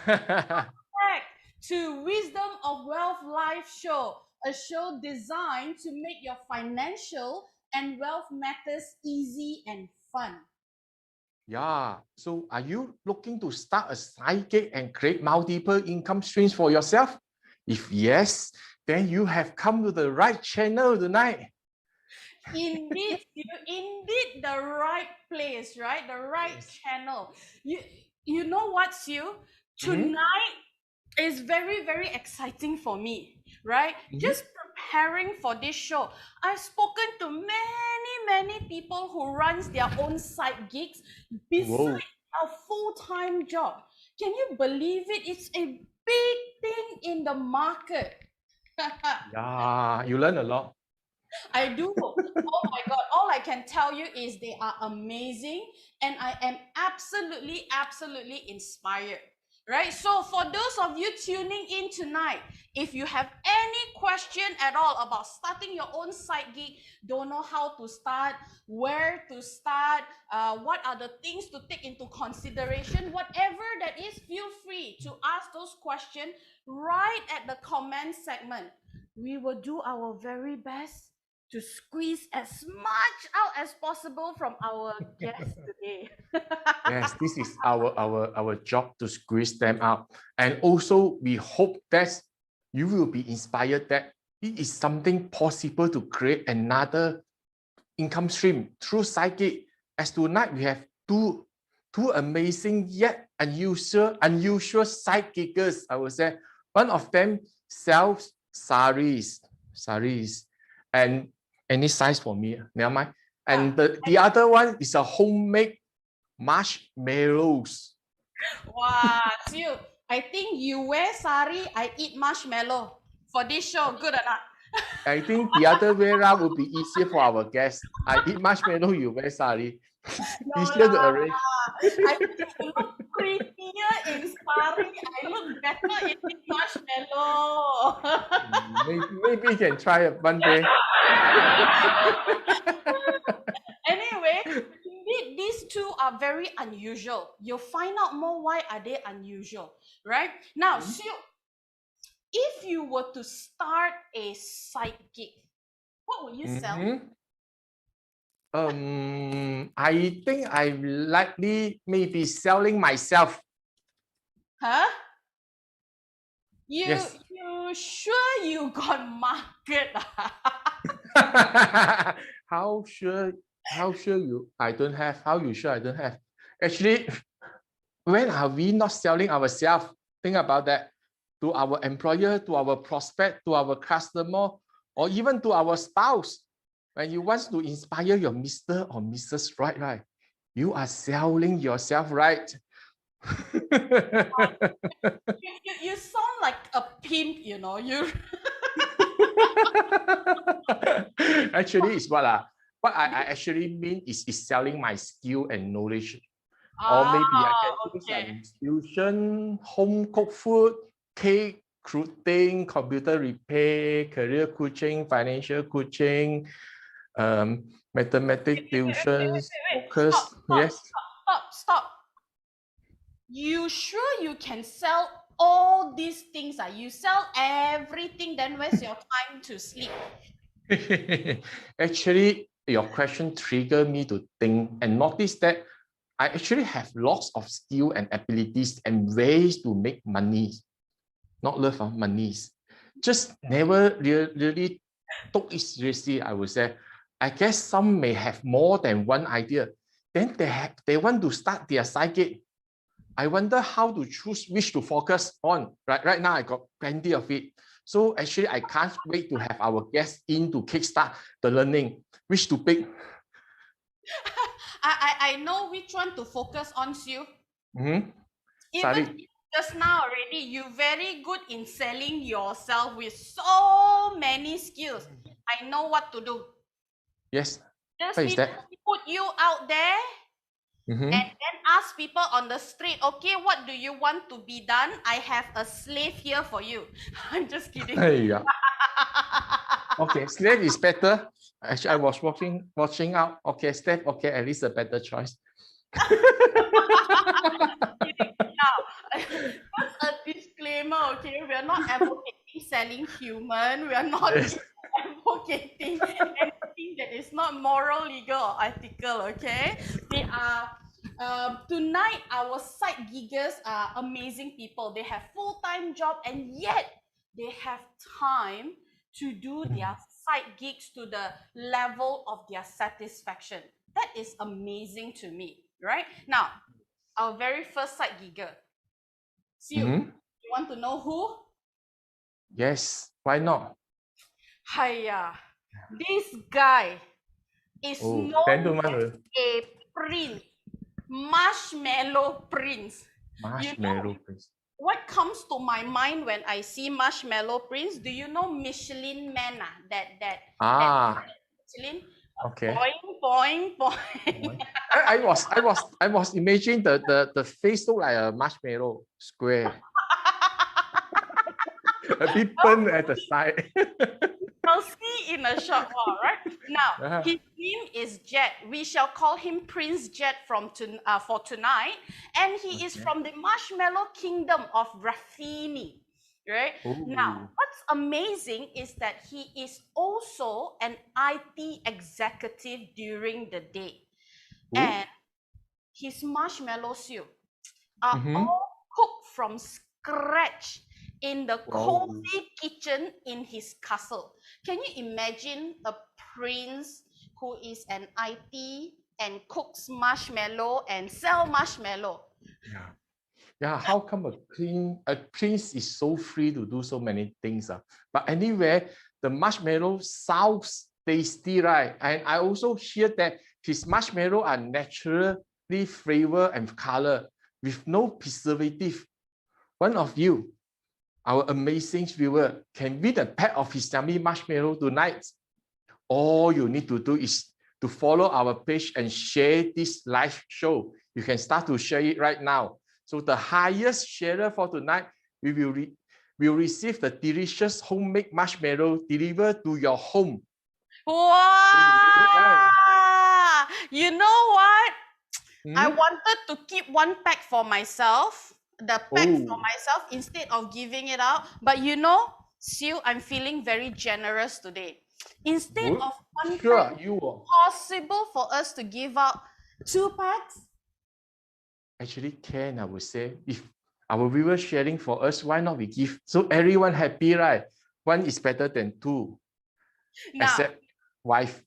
Back to Wisdom of Wealth Live Show, a show designed to make your financial and wealth matters easy and fun. Yeah, so are you looking to start a side gig and create multiple income streams for yourself? If yes, then you have come to the right channel tonight. Indeed, indeed the right place, right? The right channel. You know what, Sue? Tonight is very, very exciting for me, right? Just preparing for this show. I've spoken to many people who runs their own side gigs Whoa. besides a full-time job. Can you believe it? It's a big thing in the market. Yeah, you learn a lot. I do. Oh my God. All I can tell you is they are amazing. And I am absolutely inspired. Right? So, for those of you tuning in tonight, if you have any question at all about starting your own side gig, don't know how to start, where to start, what are the things to take into consideration, whatever that is, feel free to ask those questions right at the comment segment. We will do our very best to squeeze as much out as possible from our guests today. Yes, this is our job to squeeze them out. And also, we hope that you will be inspired that it is something possible to create another income stream through side gig. As tonight, we have two amazing yet unusual side giggers, I would say. One of them sells saris, and any size for me, never mind. And the other one is a homemade marshmallows. Wow, Siu, I think you wear sari, I eat marshmallow for this show. Good or not? I think the other way around would be easier for our guests. I eat marshmallow, you wear sari. No Easier to lah. arrange. I think you look prettier in sari. I look better in this marshmallow. Maybe you can try it one day. Anyway, indeed, these two are very unusual. You'll find out more why are they unusual, right? Now, Siu, if you were to start a side gig, what would you sell? I think I'm likely maybe selling myself. Huh? You Yes. you sure you got market? How sure you I don't have? How you sure I don't have? Actually, when are we not selling ourselves? Think about that. To our employer, to our prospect, to our customer, or even to our spouse. When you want to inspire your Mr. or Mrs. Right, you are selling yourself, right? You sound like a pimp, you know. You Actually, it's what I actually mean is selling my skill and knowledge. Or maybe I can do some tuition, home cooked food, cake, recruiting, computer repair, career coaching, financial coaching, mathematics tuitions, focus. Yes. Stop. You sure you can sell all these things? You sell everything, then where's your time to sleep? Actually, your question triggered me to think and notice that I actually have lots of skill and abilities and ways to make money. Not love of monies. Just never really took it seriously, I would say. I guess some may have more than one idea. Then they want to start their side gig. I wonder how to choose which to focus on. Right now, I got plenty of it. So actually, I can't wait to have our guests in to kickstart the learning. Which to pick? I know which one to focus on, Sue. Even just now already, you're very good in selling yourself with so many skills. I know what to do. Yes. Just need to put you out there and then ask people on the street, okay, what do you want to be done? I have a slave here for you. I'm just kidding. Hey, yeah. Okay, slave is better. Actually, I was watching out. Okay, slave, okay, at least a better choice. Now, just a disclaimer, okay? We are not advocating selling human. We are not Yes. advocating anything that is not moral, legal, or ethical, okay? We are tonight our side giggers are amazing people. They have full-time job and yet they have time to do their side gigs to the level of their satisfaction. That is amazing to me, right? Now, our very first side gigger. Siu, you want to know who? Yes, why not? Hiya. This guy is Oh, known as gentlemen, a prince, marshmallow prince. You know marshmallow, please. what comes to my mind when I see marshmallow prince? Do you know Michelin Man? That Ah, Michelin. okay. Boing, boing, boing. I was imagining the face look like a marshmallow square, a bit burnt at the side. I'll see in a short while, right? Now, his name is Jet. We shall call him Prince Jet for tonight. And he is from the Marshmallow Kingdom of Rafini, right? Now, Oh, what's amazing is that he is also an IT executive during the day. And his marshmallows are all cooked from scratch in the wow. cozy kitchen in his castle. Can you imagine a prince who is an IT and cooks marshmallow and sell marshmallow? Yeah. Yeah, how come a prince is so free to do so many things? But anyway, the marshmallow sounds tasty, right? And I also hear that his marshmallow are naturally flavor and color with no preservative. One of you, our amazing viewer, can be the pet of his yummy marshmallow tonight. All you need to do is to follow our page and share this live show. You can start to share it right now. So the highest sharer for tonight, we will receive the delicious homemade marshmallow delivered to your home. Wow! You know what? I Hmm? wanted to keep one pack for myself, the pack for Oh, myself instead of giving it out. But you know, Sue, I'm feeling very generous today. Instead good. of one pack, Sure, you will. possible for us to give out 2 packs? Actually can, I would say. If our viewers sharing for us, why not we give? So everyone happy, right? One is better than two, Now, except wife.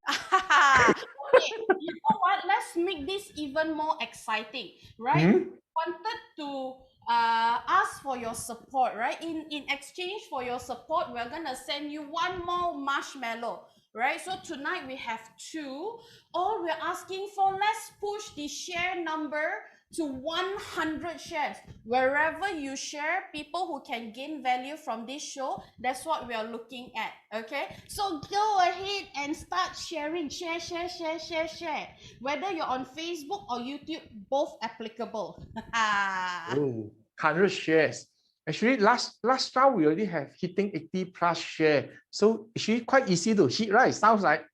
okay, you know what? Let's make this even more exciting, right? Hmm? Wanted to ask for your support, right? In exchange for your support, we're gonna send you one more marshmallow, right? So tonight we have two. All we're asking for, let's push the share number to 100 shares. Wherever you share, people who can gain value from this show, that's what we are looking at. Okay, so go ahead and start sharing. Share, share, share, share, share. Whether you're on Facebook or YouTube, both applicable. Oh, 100 shares. Actually, last round we already have hitting 80 plus share. So actually quite easy to hit, right? Sounds like.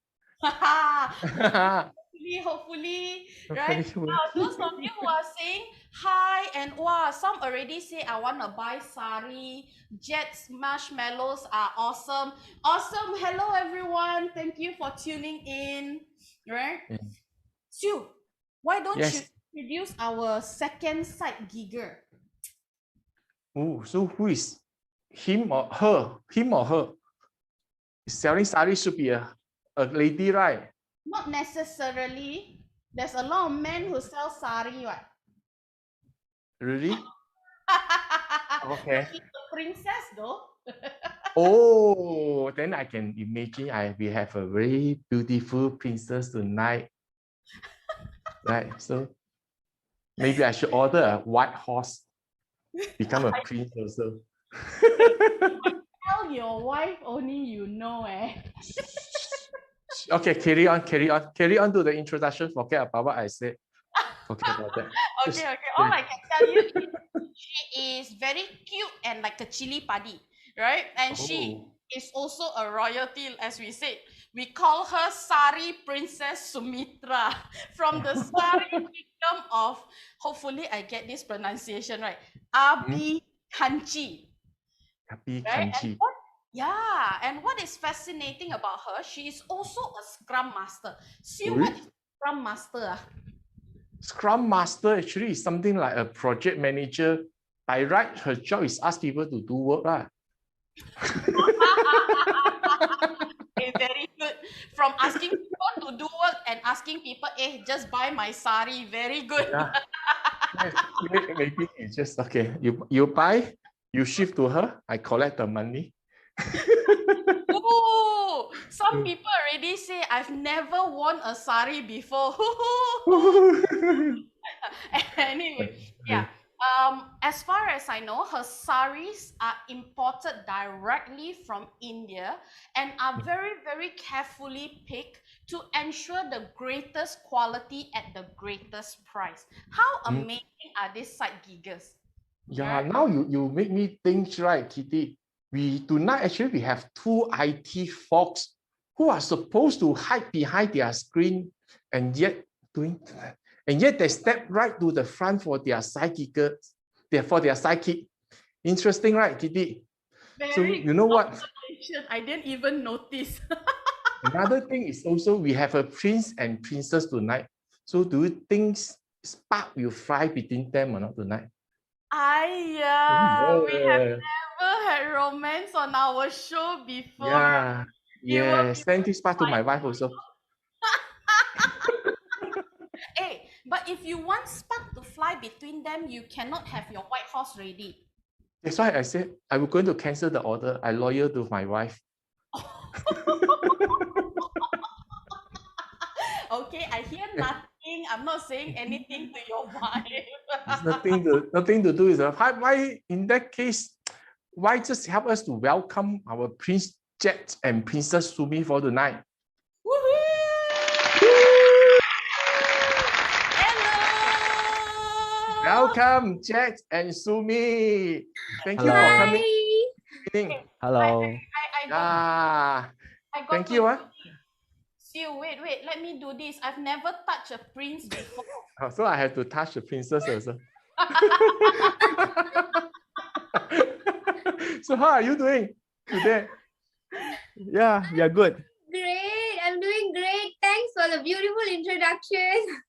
Hopefully, right? Hopefully. Now, those of you who are saying hi and wow, some already say I want to buy sari. Jet's marshmallows are awesome. Awesome. Hello, everyone. Thank you for tuning in. Right? Yeah. Sue, why don't you Yes. introduce our second side gigger? Oh, so who is him or her? Him or her? Selling sari should be a lady, right? Not necessarily. There's a lot of men who sell sari, right? Really? But Okay. she's a princess, though. Oh, then I can imagine we have a very beautiful princess tonight. Right. So maybe I should order a white horse, become a prince also. Tell your wife only you know, eh? Okay, carry on to the introduction. Forget about what I said. Forget about that. Okay, okay. All I can tell you is she is very cute and like a chili padi, right? And she Oh. is also a royalty, as we said. We call her Sari Princess Sumithra from the Sari kingdom of, hopefully I get this pronunciation right, Hmm? Abi Kanchi. Happy Right? And Kanchi. what, yeah, and what is fascinating about her, she is also a Scrum Master. See what Ui. is Scrum Master? Scrum Master actually is something like a project manager. By right, her job is ask people to do work. Lah. Okay, very good. From asking people to do work and asking people, just buy my sari. Very good. Yeah. Maybe it's just okay. You buy, you shift to her, I collect the money. Ooh, some people already say I've never worn a sari before. Anyway, yeah. As far as I know, her saris are imported directly from India and are very, very carefully picked to ensure the greatest quality at the greatest price. How Mm. amazing are these side giggers? Yeah, Right? now you make me think, right, Kitti? We have two IT folks who are supposed to hide behind their screen and yet doing and yet they step right to the front for their for their sidekick. Interesting, right, Kitti? So Very you good know what? observation. I didn't even notice. Another thing is also we have a prince and princess tonight. So do you think spark will fly between them or not tonight? Aya, we have Yeah. never had romance on our show before. Yeah. It will Yeah. be Send this part to my wife exciting. also. Hey, but if you want spark to fly between them, you cannot have your white horse ready. That's why I said I was going to cancel the order. I loyal to my wife. Okay, I hear nothing. I'm not saying anything to your wife. It's nothing to do with the why in that case, why just help us to welcome our Prince Jet and Princess Sumi for tonight? Woohoo! Hello! Welcome, Jet and Sumi. Thank you for Hello. coming. Hi. Okay, Hello. I got Ah, I got thank to you. do this. Still, wait, let me do this. I've never touched a prince before. So I have to touch the princess also. So how are you doing today? Yeah, we are good. Great. I'm doing great. Thanks for the beautiful introduction.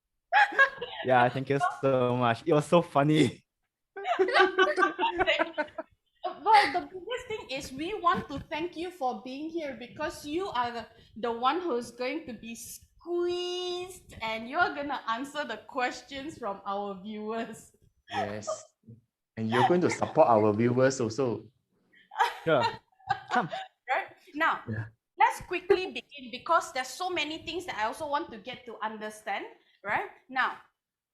Yeah, thank you so much. It was so funny. Well, the biggest thing is we want to thank you for being here because you are the one who's going to be squeezed and you're going to answer the questions from our viewers. Yes. And you're going to support our viewers also. Sure. Come. Right? Now, Yeah. let's quickly begin because there's so many things that I also want to get to understand. Right? Now,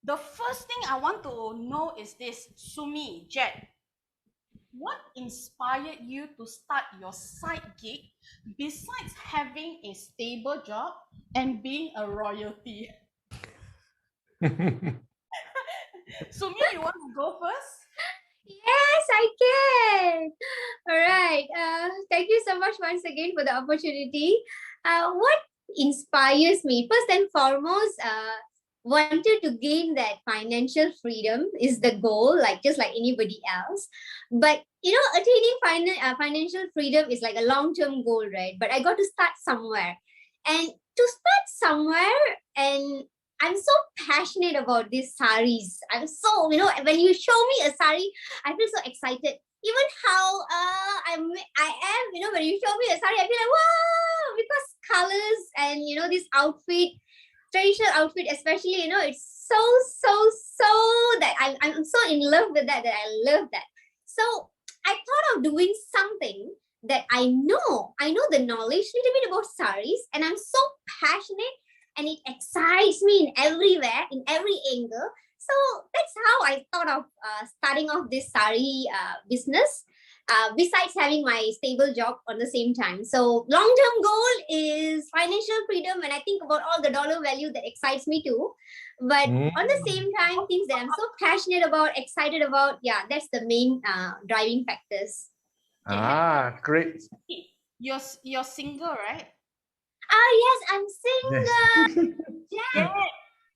the first thing I want to know is this, Sumi, Jet. What inspired you to start your side gig besides having a stable job and being a royalty? Sumi, you want to go first? Yes, I can. All right. Thank you so much once again for the opportunity. What inspires me? First and foremost, wanted to gain that financial freedom is the goal, like just like anybody else. But attaining financial freedom is like a long-term goal, right? But I got to start somewhere, and to start somewhere, and I'm so passionate about these saris. I'm so, when you show me a sari, I feel so excited. Even how I am, when you show me a sari, I feel like wow, because colors and this outfit, traditional outfit, especially, it's so that I'm so in love with that I love that. So I thought of doing something that I know the knowledge a little bit about saris, and I'm so passionate, and it excites me in everywhere, in every angle. So that's how I thought of starting off this sari business. Besides having my stable job on the same time. So long-term goal is financial freedom, and I think about all the dollar value that excites me too. But on the same time, things that I'm so passionate about, excited about, yeah, that's the main driving factors. Ah, great. you're single, right? Ah, yes, I'm single. Jet,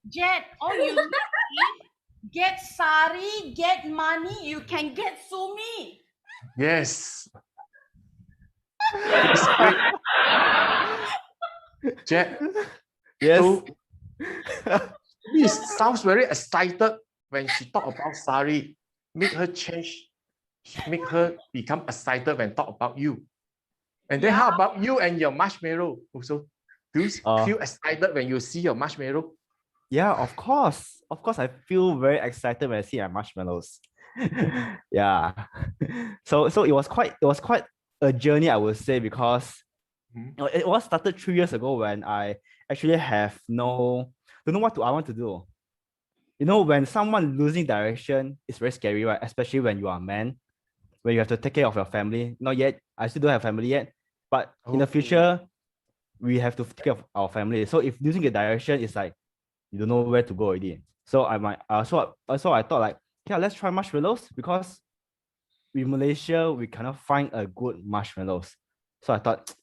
Jet, all you need is get sari, get money, you can get Sumi. Yes. It's great. Jet, Yes. so this sounds very excited when she talk about Sari. Make her change, make her become excited when talk about you. And then how about you and your marshmallow? Also, do you feel excited when you see your marshmallow? Yeah, of course. Of course, I feel very excited when I see my marshmallows. Yeah. So it was quite a journey, I would say, because it was started 3 years ago when I actually don't know what I want to do. You know, when someone losing direction, it's very scary, right? Especially when you are a man, when you have to take care of your family. Not yet, I still don't have family yet, but in the future, we have to take care of our family. So if losing the direction is like you don't know where to go already. So I might so I thought like, yeah, let's try marshmallows because in Malaysia we cannot find a good marshmallows. So I thought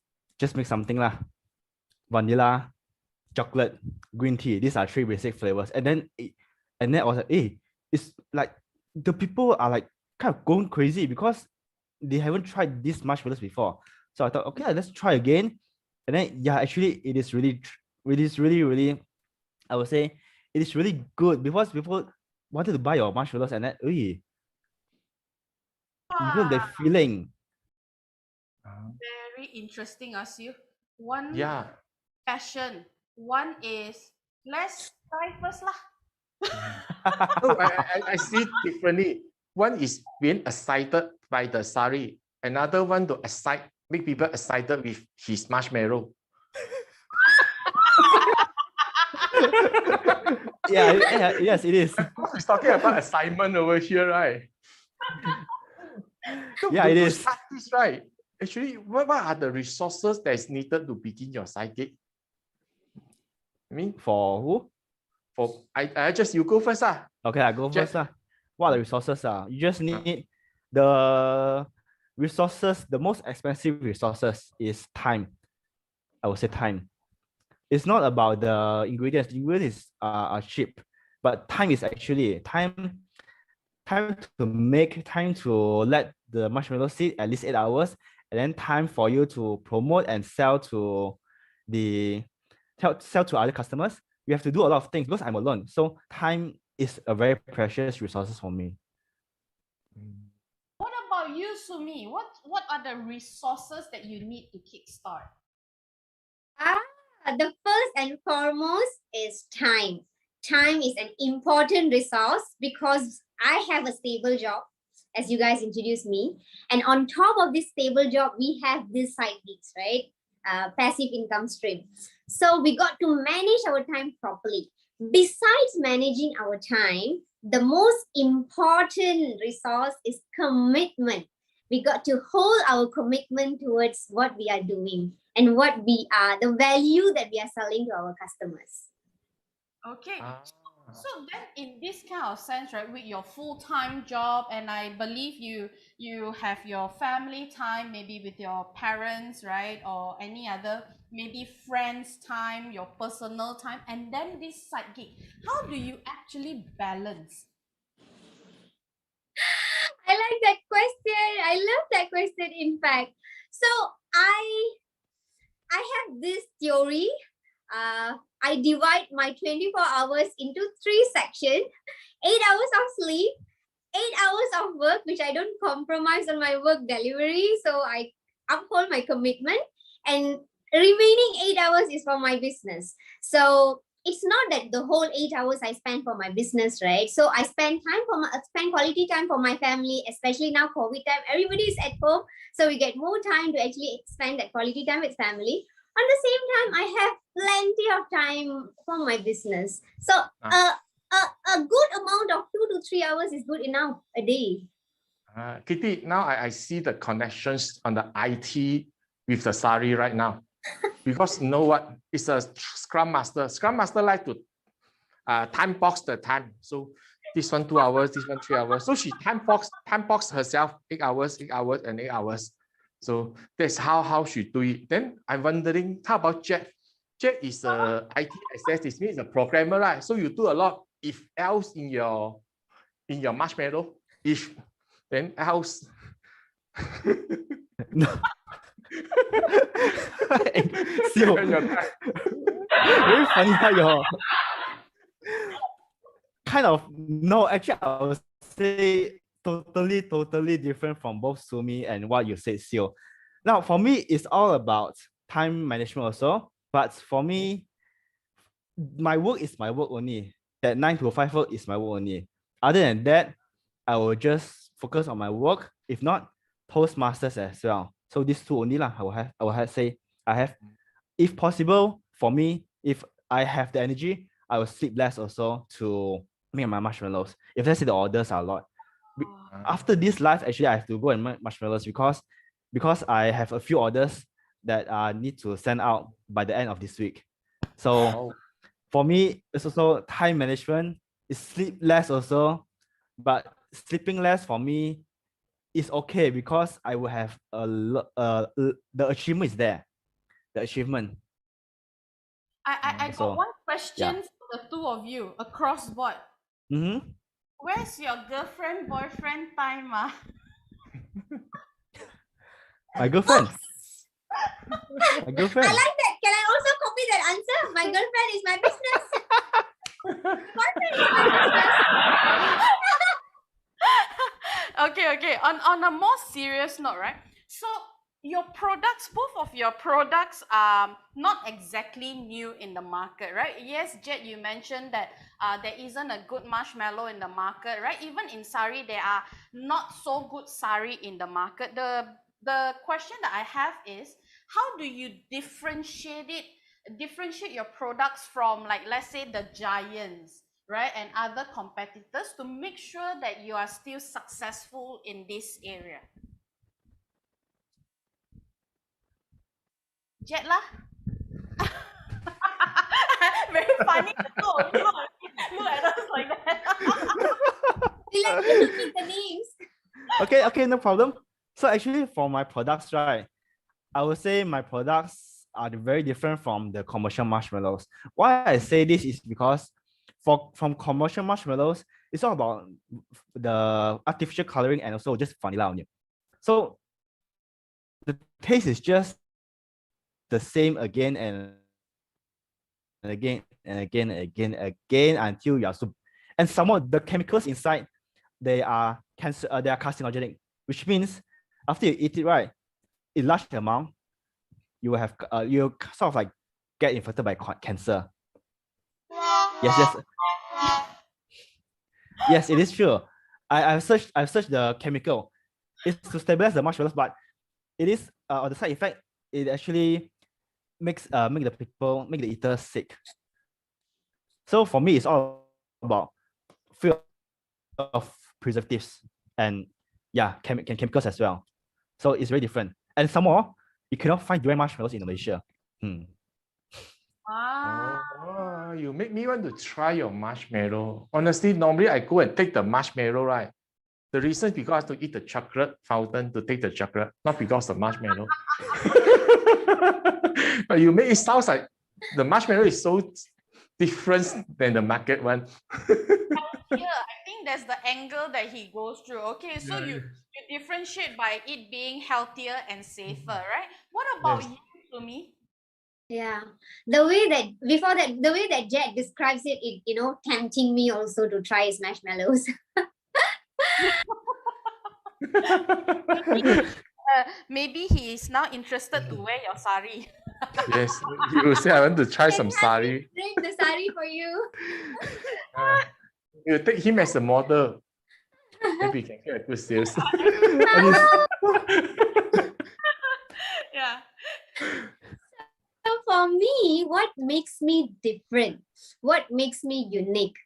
just make something lah. Vanilla, chocolate, green tea. These are 3 basic flavors. And then I was like, hey, it's like the people are like kind of going crazy because they haven't tried these marshmallows before. So I thought, okay, let's try again. And then yeah, actually it is really, I would say it is really good because people wanted to buy your marshmallows and then, you know the feeling. Very interesting, Asyu. One Yeah. passion, one is let's try first lah. No, I see differently. One is being excited by the Sari. Another one to make people excited with his marshmallow. Yes, it is. He's talking about assignment over here, right? So Yeah, it is. Start this, right? Actually, what are the resources that is needed to begin your side gig? I mean, for who? You go first. Okay, I go first. What are the resources? You just need the resources, the most expensive resources is time. I would say time. It's not about the ingredients. The ingredients are cheap, but time is actually time to make, time to let the marshmallow sit at least 8 hours, and then time for you to promote and sell to other customers. You have to do a lot of things because I'm alone. So time is a very precious resource for me. What about you, Sumi? What are the resources that you need to kickstart? The first and foremost is time. Time is an important resource because I have a stable job, as you guys introduced me. And on top of this stable job, we have this side gigs, right? Passive income stream. So we got to manage our time properly. Besides managing our time, the most important resource is commitment. We got to hold our commitment towards what we are doing and what we are, the value that we are selling to our customers. Okay. So then in this kind of sense, right, with your full-time job, and I believe you have your family time, maybe with your parents, right, or any other, maybe friends time, your personal time, and then this side gig, how do you actually balance? I like that question. I love that question, in fact. So I have this theory. I divide my 24 hours into 3 sections. 8 hours of sleep, 8 hours of work, which I don't compromise on my work delivery. So I uphold my commitment. And remaining 8 hours is for my business. So it's not that the whole 8 hours I spend for my business, right? So I spend quality time for my family, especially now COVID time. Everybody is at home. So we get more time to actually spend that quality time with family. On the same time, I have plenty of time for my business. So a good amount of 2 to 3 hours is good enough a day. Kitti, now I see the connections on the IT with the Sari right now. Because you know what? It's a Scrum Master. Scrum Master like to time box the time. So this one 2 hours, this one 3 hours. So she time box herself 8 hours, 8 hours, and 8 hours. So that's how she do it. Then I'm wondering, how about Jet? Jet is a IT access. This means a programmer, right? So you do a lot if else in your marshmallow. If then else. No. So, very funny how you're kind of, no, actually I would say totally different from both Sumi and what you said, Sio. Now for me, it's all about time management also, but for me, my work is my work only. That 9 to 5 work is my work only. Other than that, I will just focus on my work. If not, Toastmasters as well. So these two only lah. I will say I have, if possible for me, if I have the energy, I will sleep less also to make my marshmallows. If let's say the orders are a lot. After this live, actually I have to go and make marshmallows because I have a few orders that I need to send out by the end of this week. So for me, it's also time management. It's sleep less also, but sleeping less for me is okay because I will have the achievement is there. The achievement. I got So, one question yeah. for the two of you across board. Where's your girlfriend boyfriend time? My girlfriend. My girlfriend. I like that. Can I also copy that answer? My girlfriend is my business. Boyfriend is my business. Okay. On a more serious note, right? So your products, both of your products are not exactly new in the market, right? Yes, Jet, you mentioned that there isn't a good marshmallow in the market, right? Even in sari, there are not so good sari in the market. The question that I have is, how do you differentiate your products from, like, let's say the giants, right, and other competitors, to make sure that you are still successful in this area? Jet lah. Very funny. Look at us like that. We like to repeat the names. Okay, no problem. So actually for my products, right, I would say my products are very different from the commercial marshmallows. Why I say this is because from commercial marshmallows, it's all about the artificial coloring and also just vanilla on it. So the taste is just the same again and again until you are super. And some of the chemicals inside, they are carcinogenic, which means after you eat it, right, in large amount, you will have you sort of like get infected by cancer. Yes, it is true. I've searched the chemical. It's to stabilize the marshmallows, but it is on the side effect. It actually make the eaters sick. So for me, it's all about fear of preservatives and chemicals as well. So it's very different. And some more, you cannot find durian marshmallows in Malaysia. You make me want to try your marshmallow. Honestly, normally I go and take the marshmallow, right? The reason is because to eat the chocolate fountain, to take the chocolate, not because of marshmallow. But you make it sounds like the marshmallow is so different than the market one. Yeah, I think that's the angle that he goes through. Okay, so you differentiate by it being healthier and safer, right? What about you, Sumi? Yeah, the way that Jack describes it, tempting me also to try his marshmallows. Maybe he is now interested to wear your sari. Yes, he will say, I want to try some sari. Bring the sari for you. You take him as a model. Maybe you can get a good sales. Yeah. So for me, what makes me different? What makes me unique?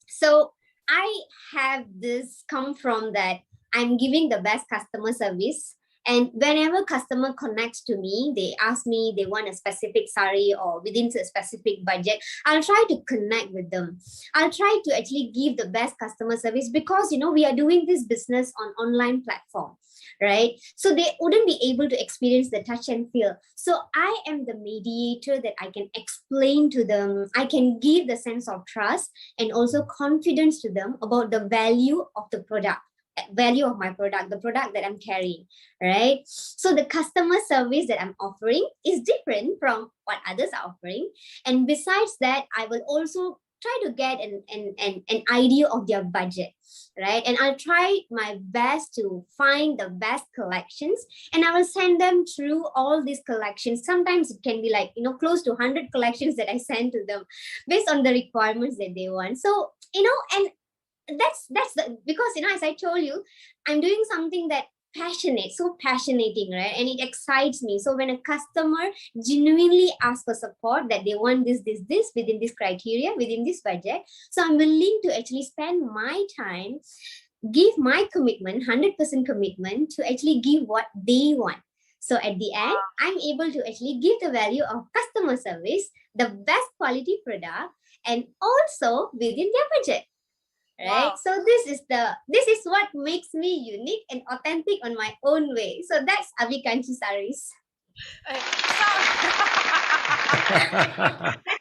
So I have this come from that I'm giving the best customer service And whenever customer connects to me, they ask me they want a specific sari or within a specific budget, I'll try to connect with them. I'll try to actually give the best customer service because, we are doing this business on online platform, right? So they wouldn't be able to experience the touch and feel. So I am the mediator that I can explain to them. I can give the sense of trust and also confidence to them about the value of the product, value of my product, the product that I'm carrying, right? So the customer service that I'm offering is different from what others are offering. And besides that, I will also try to get an idea of their budget, right? And I'll try my best to find the best collections, and I will send them through all these collections. Sometimes it can be like, close to 100 collections that I send to them based on the requirements that they want. So, and that's because, as I told you, I'm doing something that so passionating, right? And it excites me. So when a customer genuinely asks for support, that they want this within this criteria, within this budget, so I'm willing to actually spend my time, give my commitment, 100% commitment to actually give what they want. So at the end, I'm able to actually give the value of customer service, the best quality product, and also within their budget. Right. Wow. So this is what makes me unique and authentic on my own way. So that's Abikanchi saris. They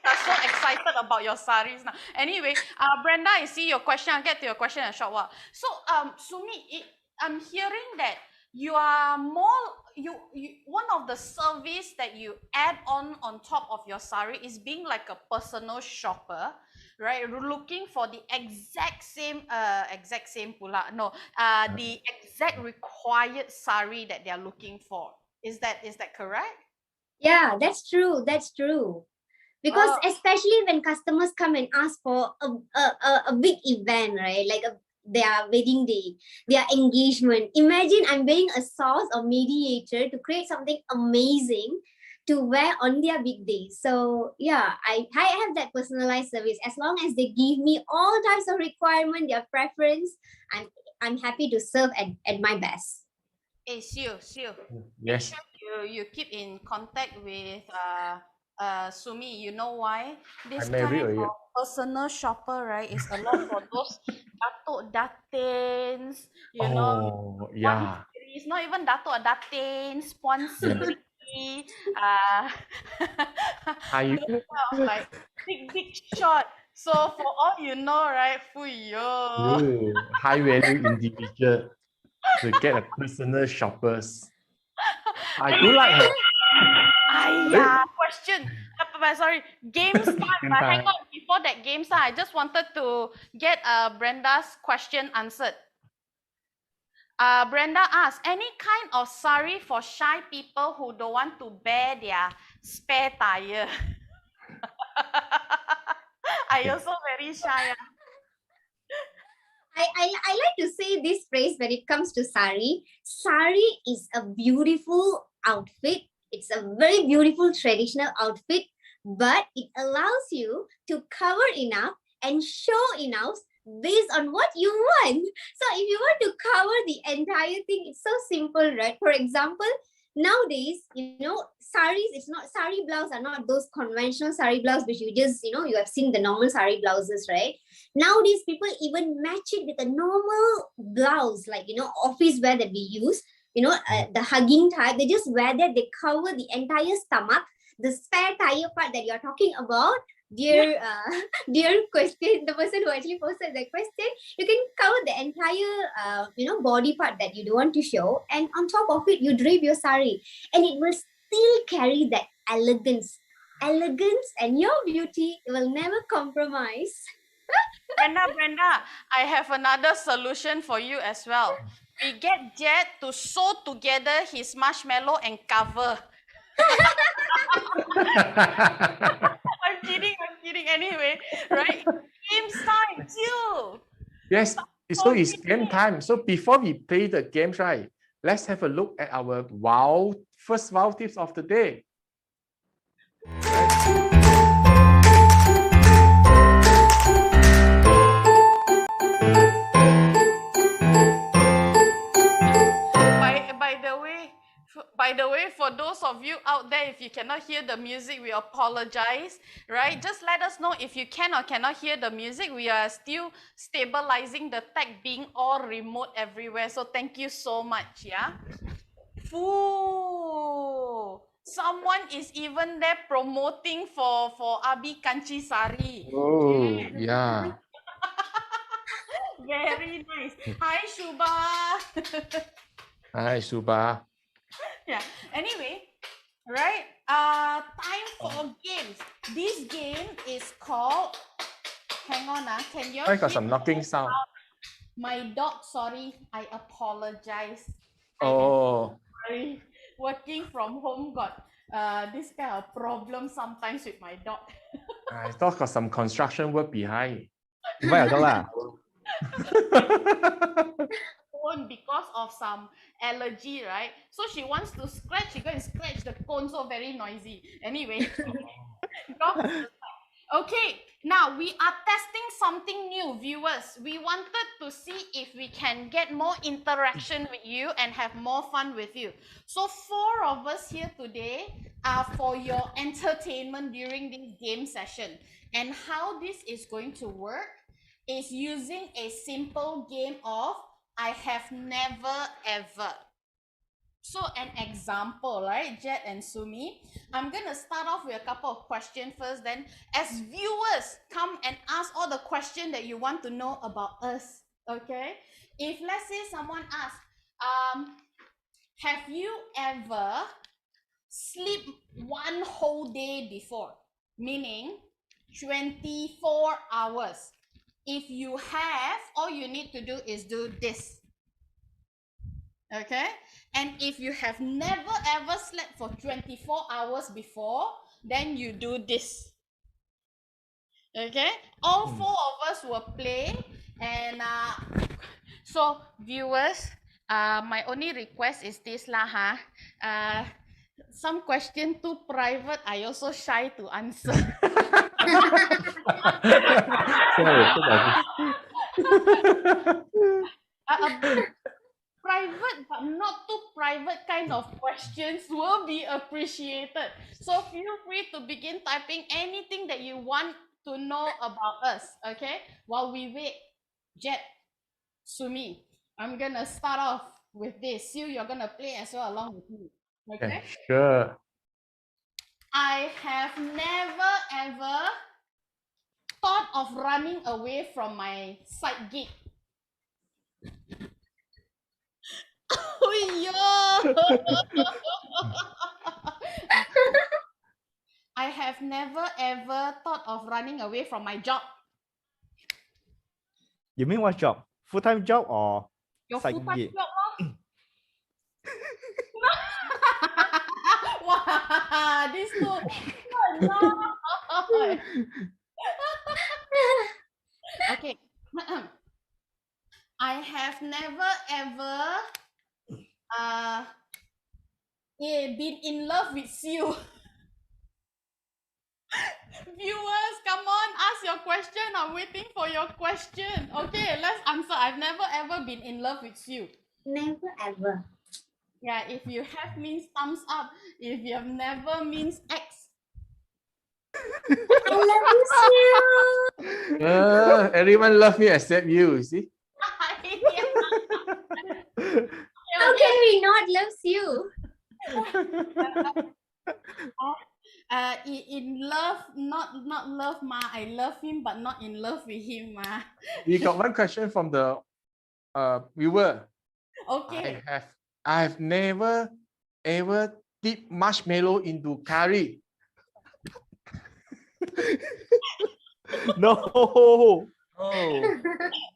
are so excited about your saris now. Anyway, Brenda, I see your question. I'll get to your question in a short while. So, Sumi, I'm hearing that you are one of the service that you add on top of your sari is being like a personal shopper, right? Looking for the exact same pula. No, the exact required sari that they are looking for. Is that correct? Yeah, that's true. Because especially when customers come and ask for a big event, right? Like their wedding day, their engagement. Imagine I'm being a source or mediator to create something amazing to wear on their big day. So yeah, I have that personalized service. As long as they give me all types of requirement, their preference, I'm happy to serve at my best. Hey, Sue. Yes. Make sure you keep in contact with Sumi. You know why? This kind of personal shopper, right, is a lot for those datuk datins, Yeah. It's not even datuk datins, puan sri, like big shot. So for all you know, right, fuyo. High value individual to get a personal shoppers. I do like her. Question. Sorry, games time. Hang on. Before that games time, I just wanted to get Brenda's question answered. Brenda asked, any kind of sari for shy people who don't want to bear their spare tire? I also very shy. I like to say this phrase when it comes to sari. Sari is a beautiful outfit. It's a very beautiful traditional outfit, but it allows you to cover enough and show enough based on what you want. So if you want to cover the entire thing, it's so simple, right? For example, nowadays, saris, sari blouse are not those conventional sari blouse which you just, you have seen the normal sari blouses, right? Nowadays, people even match it with a normal blouse, like, office wear that we use, the hugging type. They just wear that, they cover the entire stomach, the spare tire part that you're talking about. Dear question, the person who actually posted the question, you can cover the entire, body part that you don't want to show. And on top of it, you drape your sari. And it will still carry that elegance. And your beauty will never compromise. Brenda, I have another solution for you as well. We get Jet to sew together his marshmallow and cover. I'm kidding. Anyway, right? Games time, too. Yes, so it's game time. So before we play the games, right, let's have a look at our first wow tips of the day. By By the way, for those of you out there, if you cannot hear the music, we apologize, right? Just let us know if you can or cannot hear the music. We are still stabilizing the tech being all remote everywhere. So thank you so much, yeah? Ooh, someone is even there promoting for Abi Kanchi Sari. Oh, yeah. Very nice. Hi, Shuba. Hi, Suba. Yeah. Anyway, right? Time for games. This game is called. Hang on, can you I got hear some knocking sound. my dog? Sorry, I apologize. Oh, Sorry. Working from home got this kind of problem sometimes with my dog. I thought got some construction work behind. Invite your dog lah. Because of some allergy, right? So she wants to scratch. She go and scratch the cone, so very noisy. Anyway, okay. Now we are testing something new, viewers. We wanted to see if we can get more interaction with you and have more fun with you. So 4 of us here today are for your entertainment during this game session. And how this is going to work is using a simple game of I have never ever. So an example, right, Jet and Sumi? I'm going to start off with a couple of questions first. Then as viewers, come and ask all the questions that you want to know about us, okay? If let's say someone asks, have you ever sleep one whole day before? Meaning 24 hours. If you have, all you need to do is do this. Okay? And if you have never ever slept for 24 hours before, then you do this. Okay? All 4 of us will play. And so, viewers, my only request is this lah, some question too private, I also shy to answer. Private but not too private kind of questions will be appreciated. So feel free to begin typing anything that you want to know about us, okay? While we wait, Jet, Sumi, I'm gonna start off with this. You're gonna play as well along with me, okay? Sure. I have never ever thought of running away from my side gig. I have never ever thought of running away from my job. You mean what job? Full-time job or Your side full-time gig? job, wow, this two. Okay. I have never ever been in love with you. Viewers, come on, ask your question. I'm waiting for your question. Okay, let's answer. I've never ever been in love with you. Never ever. Yeah, if you have means thumbs up. If you have never means X. I love you. Everyone love me except you see? How can we not love you? In love, not love ma. I love him, but not in love with him ma. We got one question from the viewer. Okay. I've never ever dip marshmallow into curry. No. Oh.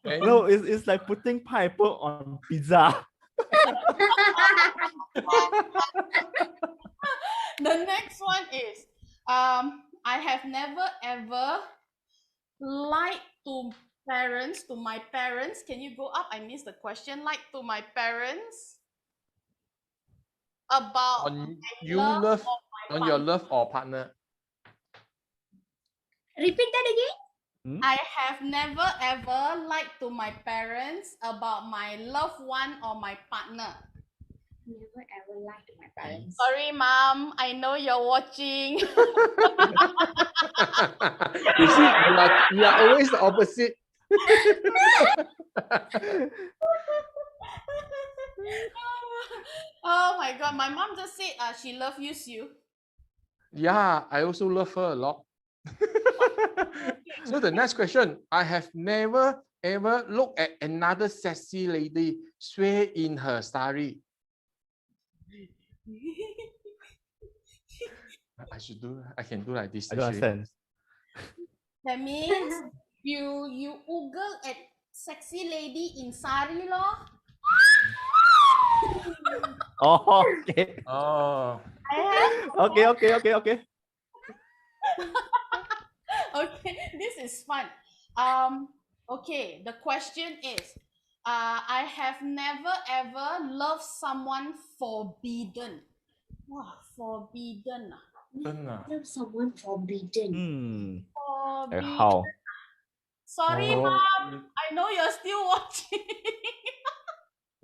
No, it's like putting pineapple on pizza. The next one is I have never ever lied to my parents. Can you go up? I missed the question. Lied to my parents about On your love or partner. Repeat that again. I have never ever lied to my parents about my loved one or my partner. never ever lied to my parents. Sorry, mom. I know you're watching. You see, you are always the opposite. Oh my God. My mom just said she loves you, Sue. Yeah, I also love her a lot. So the next question, I have never ever looked at another sexy lady sway in her sari. I can do like this. I don't Actually. understand. That means you oogle at sexy lady in sari lor. Oh, okay. Oh, Okay. Okay, this is fun. Okay, the question is, I have never ever loved someone forbidden. Wow, forbidden. Love someone forbidden. Like Forbidden. how? Sorry, oh, mom. I know you're still watching.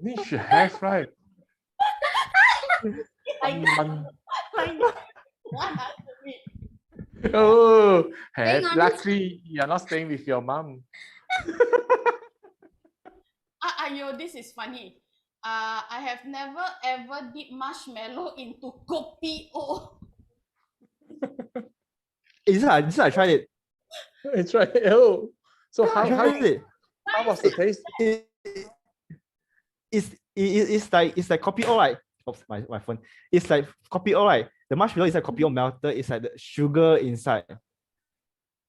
you should have, right? Someone. Like, one answer me. Oh, Hang on. luckily you're not staying with your mom. Ayo, this is funny. I have never ever dipped marshmallow into kopi o. This I tried it. It's right. Oh, so I tried it. how was the taste? It's like coffee all right. Oops, my phone. It's like coffee all right. The marshmallow is like coffee melted. It's like the sugar inside.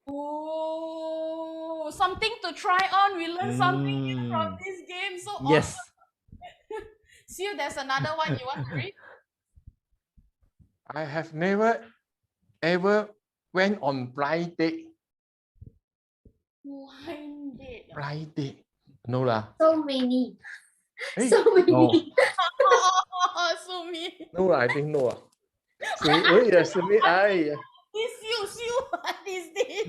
Oh, something to try on. We learned something new from this game. So Yes. awesome. Sue, there's another one you want to read? I have never ever went on blind date. Blind date. Blind date. No lah. So many. Hey, So many. No. Oh, so me. no lah. I think no lah. Yes, This Sue, what is this?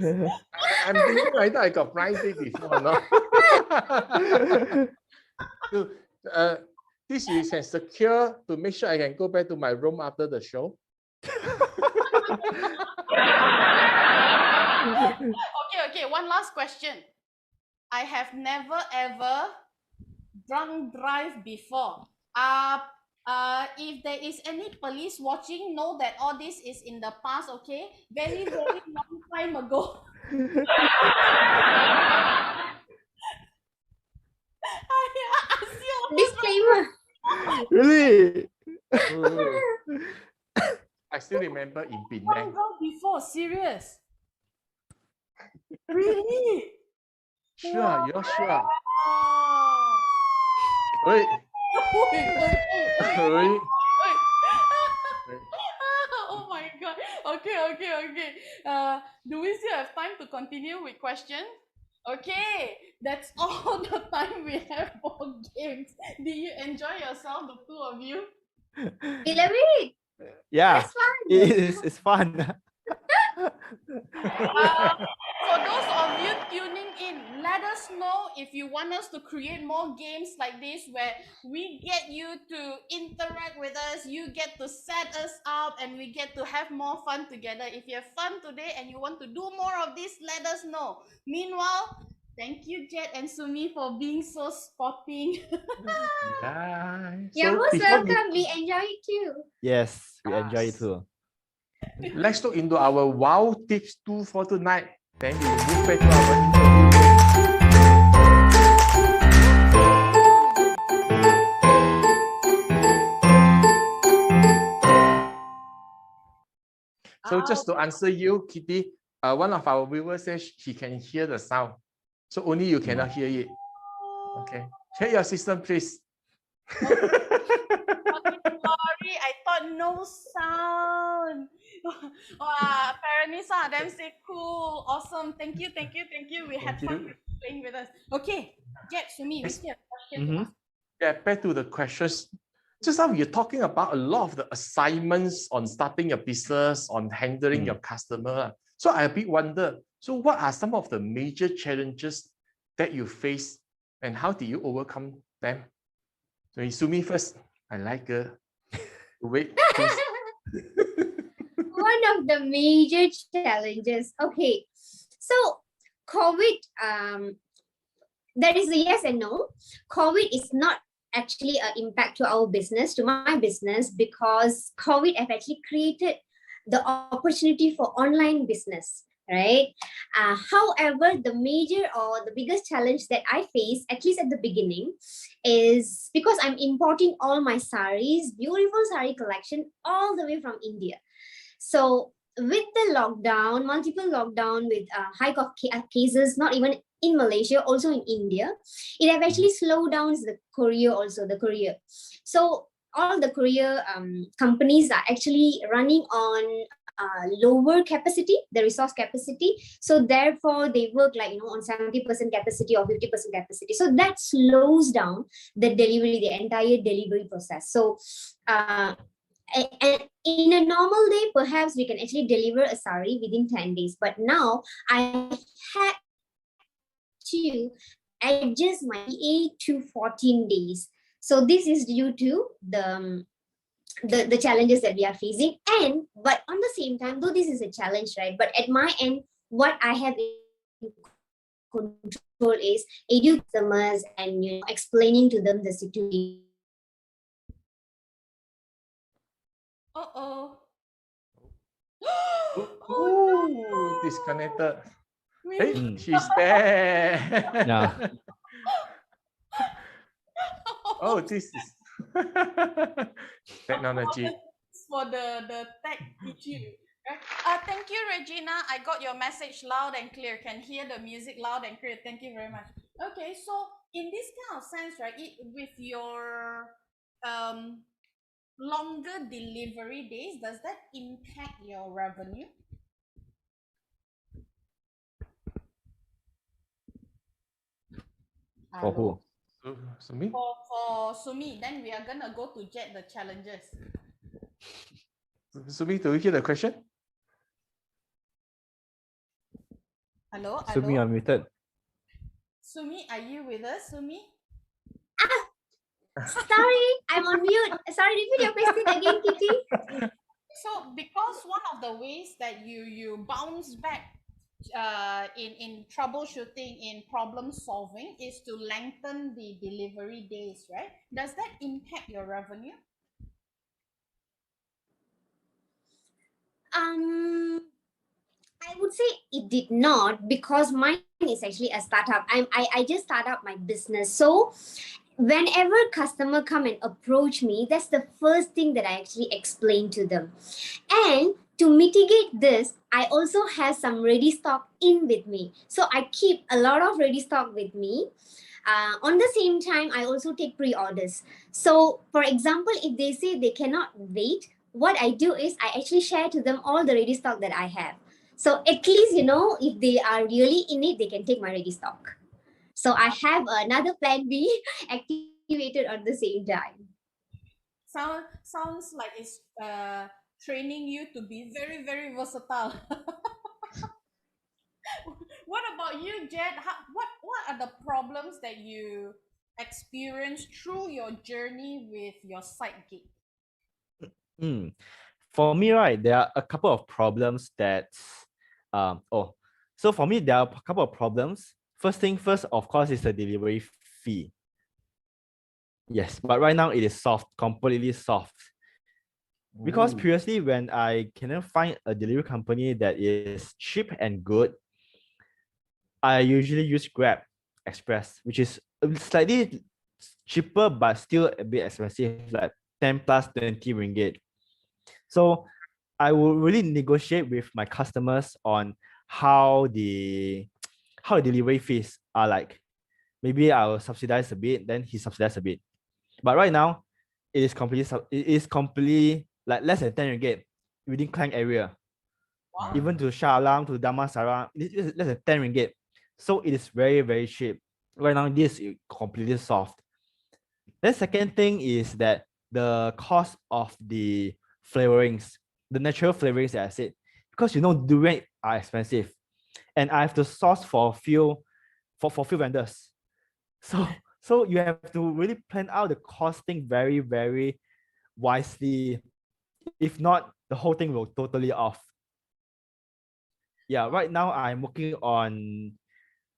I'm thinking whether I got blind date before or not. So, this you can secure to make sure I can go back to my room after the show. Okay, one last question. I have never ever drunk drive before. If there is any police watching, know that all this is in the past, okay? Very, very long time ago. Disclaimer. Really? I still remember in Drunk Penang. drive before, serious? Really? Sure, you're sure. Oh. Wait, Oi. wait. Oh my God. Okay. Do we still have time to continue with questions? Okay, that's all the time we have for games. Did you enjoy yourself, the two of you? We love it. Yeah. That's fun. It's fun. For those of you tuning in, let us know if you want us to create more games like this where we get you to interact with us, you get to set us up, and we get to have more fun together. If you have fun today and you want to do more of this, let us know. Meanwhile, thank you, Jet and Sumi, for being so sporting. Yeah. You're most welcome. We enjoy it too. Yes, we enjoy it too. Let's look into our wow tips 2 for tonight. Then we will move back to our interview game. So just to answer you, Kitti, one of our viewers says he can hear the sound. So only you cannot hear it. Okay. Check your system, please. Sorry, I thought no sound. Apparently some of them say cool, awesome. Thank you. We had fun playing with us. Okay, Jet, Sumi, we still have questions to ask. Yeah, back to the questions. Just now you're talking about a lot of the assignments on starting your business, on handling your customer. So I a bit wonder, so what are some of the major challenges that you face and how do you overcome them? So Sumi first. I like it. Wait, please. One of the major challenges. Okay, so COVID, there is a yes and no. COVID is not actually an impact to our business, to my business, because COVID have actually created the opportunity for online business, right? However, the major or the biggest challenge that I face, at least at the beginning, is because I'm importing all my saris, beautiful sari collection, all the way from India. So with the lockdown, multiple lockdown with hike of cases, not even in Malaysia, also in India, it have actually slowed down the courier also, the courier. So all the courier companies are actually running on lower capacity, the resource capacity. So therefore they work like, on 70% capacity or 50% capacity. So that slows down the delivery, the entire delivery process. So and in a normal day, perhaps we can actually deliver a sari within 10 days. But now I had to adjust my 8 to 14 days. So this is due to the challenges that we are facing. But on the same time, though this is a challenge, right? But at my end, what I have in control is educating customers and explaining to them the situation. Uh-oh. Oh, disconnected. Hey, We- she's there. Yeah. Oh, this is technology. For the tech issue. Right? Thank you, Regina. I got your message loud and clear. Can hear the music loud and clear. Thank you very much. Okay, so in this kind of sense, right, with your longer delivery days, does that impact your revenue? For who? Sumi? For Sumi, then we are gonna go to Jet the challenges. Sumi, do you hear the question? Hello, Sumi hello. unmuted. Sumi, are you with us, Sumi? Sorry, I'm on mute. Sorry, repeat your question again, Kitti. So because one of the ways that you bounce back in troubleshooting, in problem solving, is to lengthen the delivery days, right? Does that impact your revenue? I would say it did not, because mine is actually a startup. I just start up my business. So whenever customer come and approach me, that's the first thing that I actually explain to them. And to mitigate this, I also have some ready stock in with me. So I keep a lot of ready stock with me. On the same time, I also take pre-orders. So for example, if they say they cannot wait, what I do is I actually share to them all the ready stock that I have. So at least, if they are really in it, they can take my ready stock. So I have another plan B activated at the same time. Sounds like it's training you to be very, very versatile. What about you, Jet? What are the problems that you experience through your journey with your side gig? For me, right, there are a couple of problems that so for me, there are a couple of problems. First thing first, of course, is the delivery fee. Yes, but right now it is soft, completely soft. Because Ooh. previously, when I cannot find a delivery company that is cheap and good, I usually use Grab Express, which is slightly cheaper but still a bit expensive, like 10 plus 20 ringgit. So I will really negotiate with my customers on how the delivery fees are like. Maybe I will subsidize a bit, then he subsidizes a bit. But right now, it is completely like less than 10 ringgit within Klang area. Wow. Even to Shah Alam, to Damansara, it is less than 10 ringgit. So it is very, very cheap. Right now, this is completely soft. Then second thing is that the cost of the flavorings, the natural flavorings that I said, because durian are expensive, and I have to source for few vendors. So So you have to really plan out the costing very, very wisely. If not, the whole thing will totally off. Yeah, right now I'm working on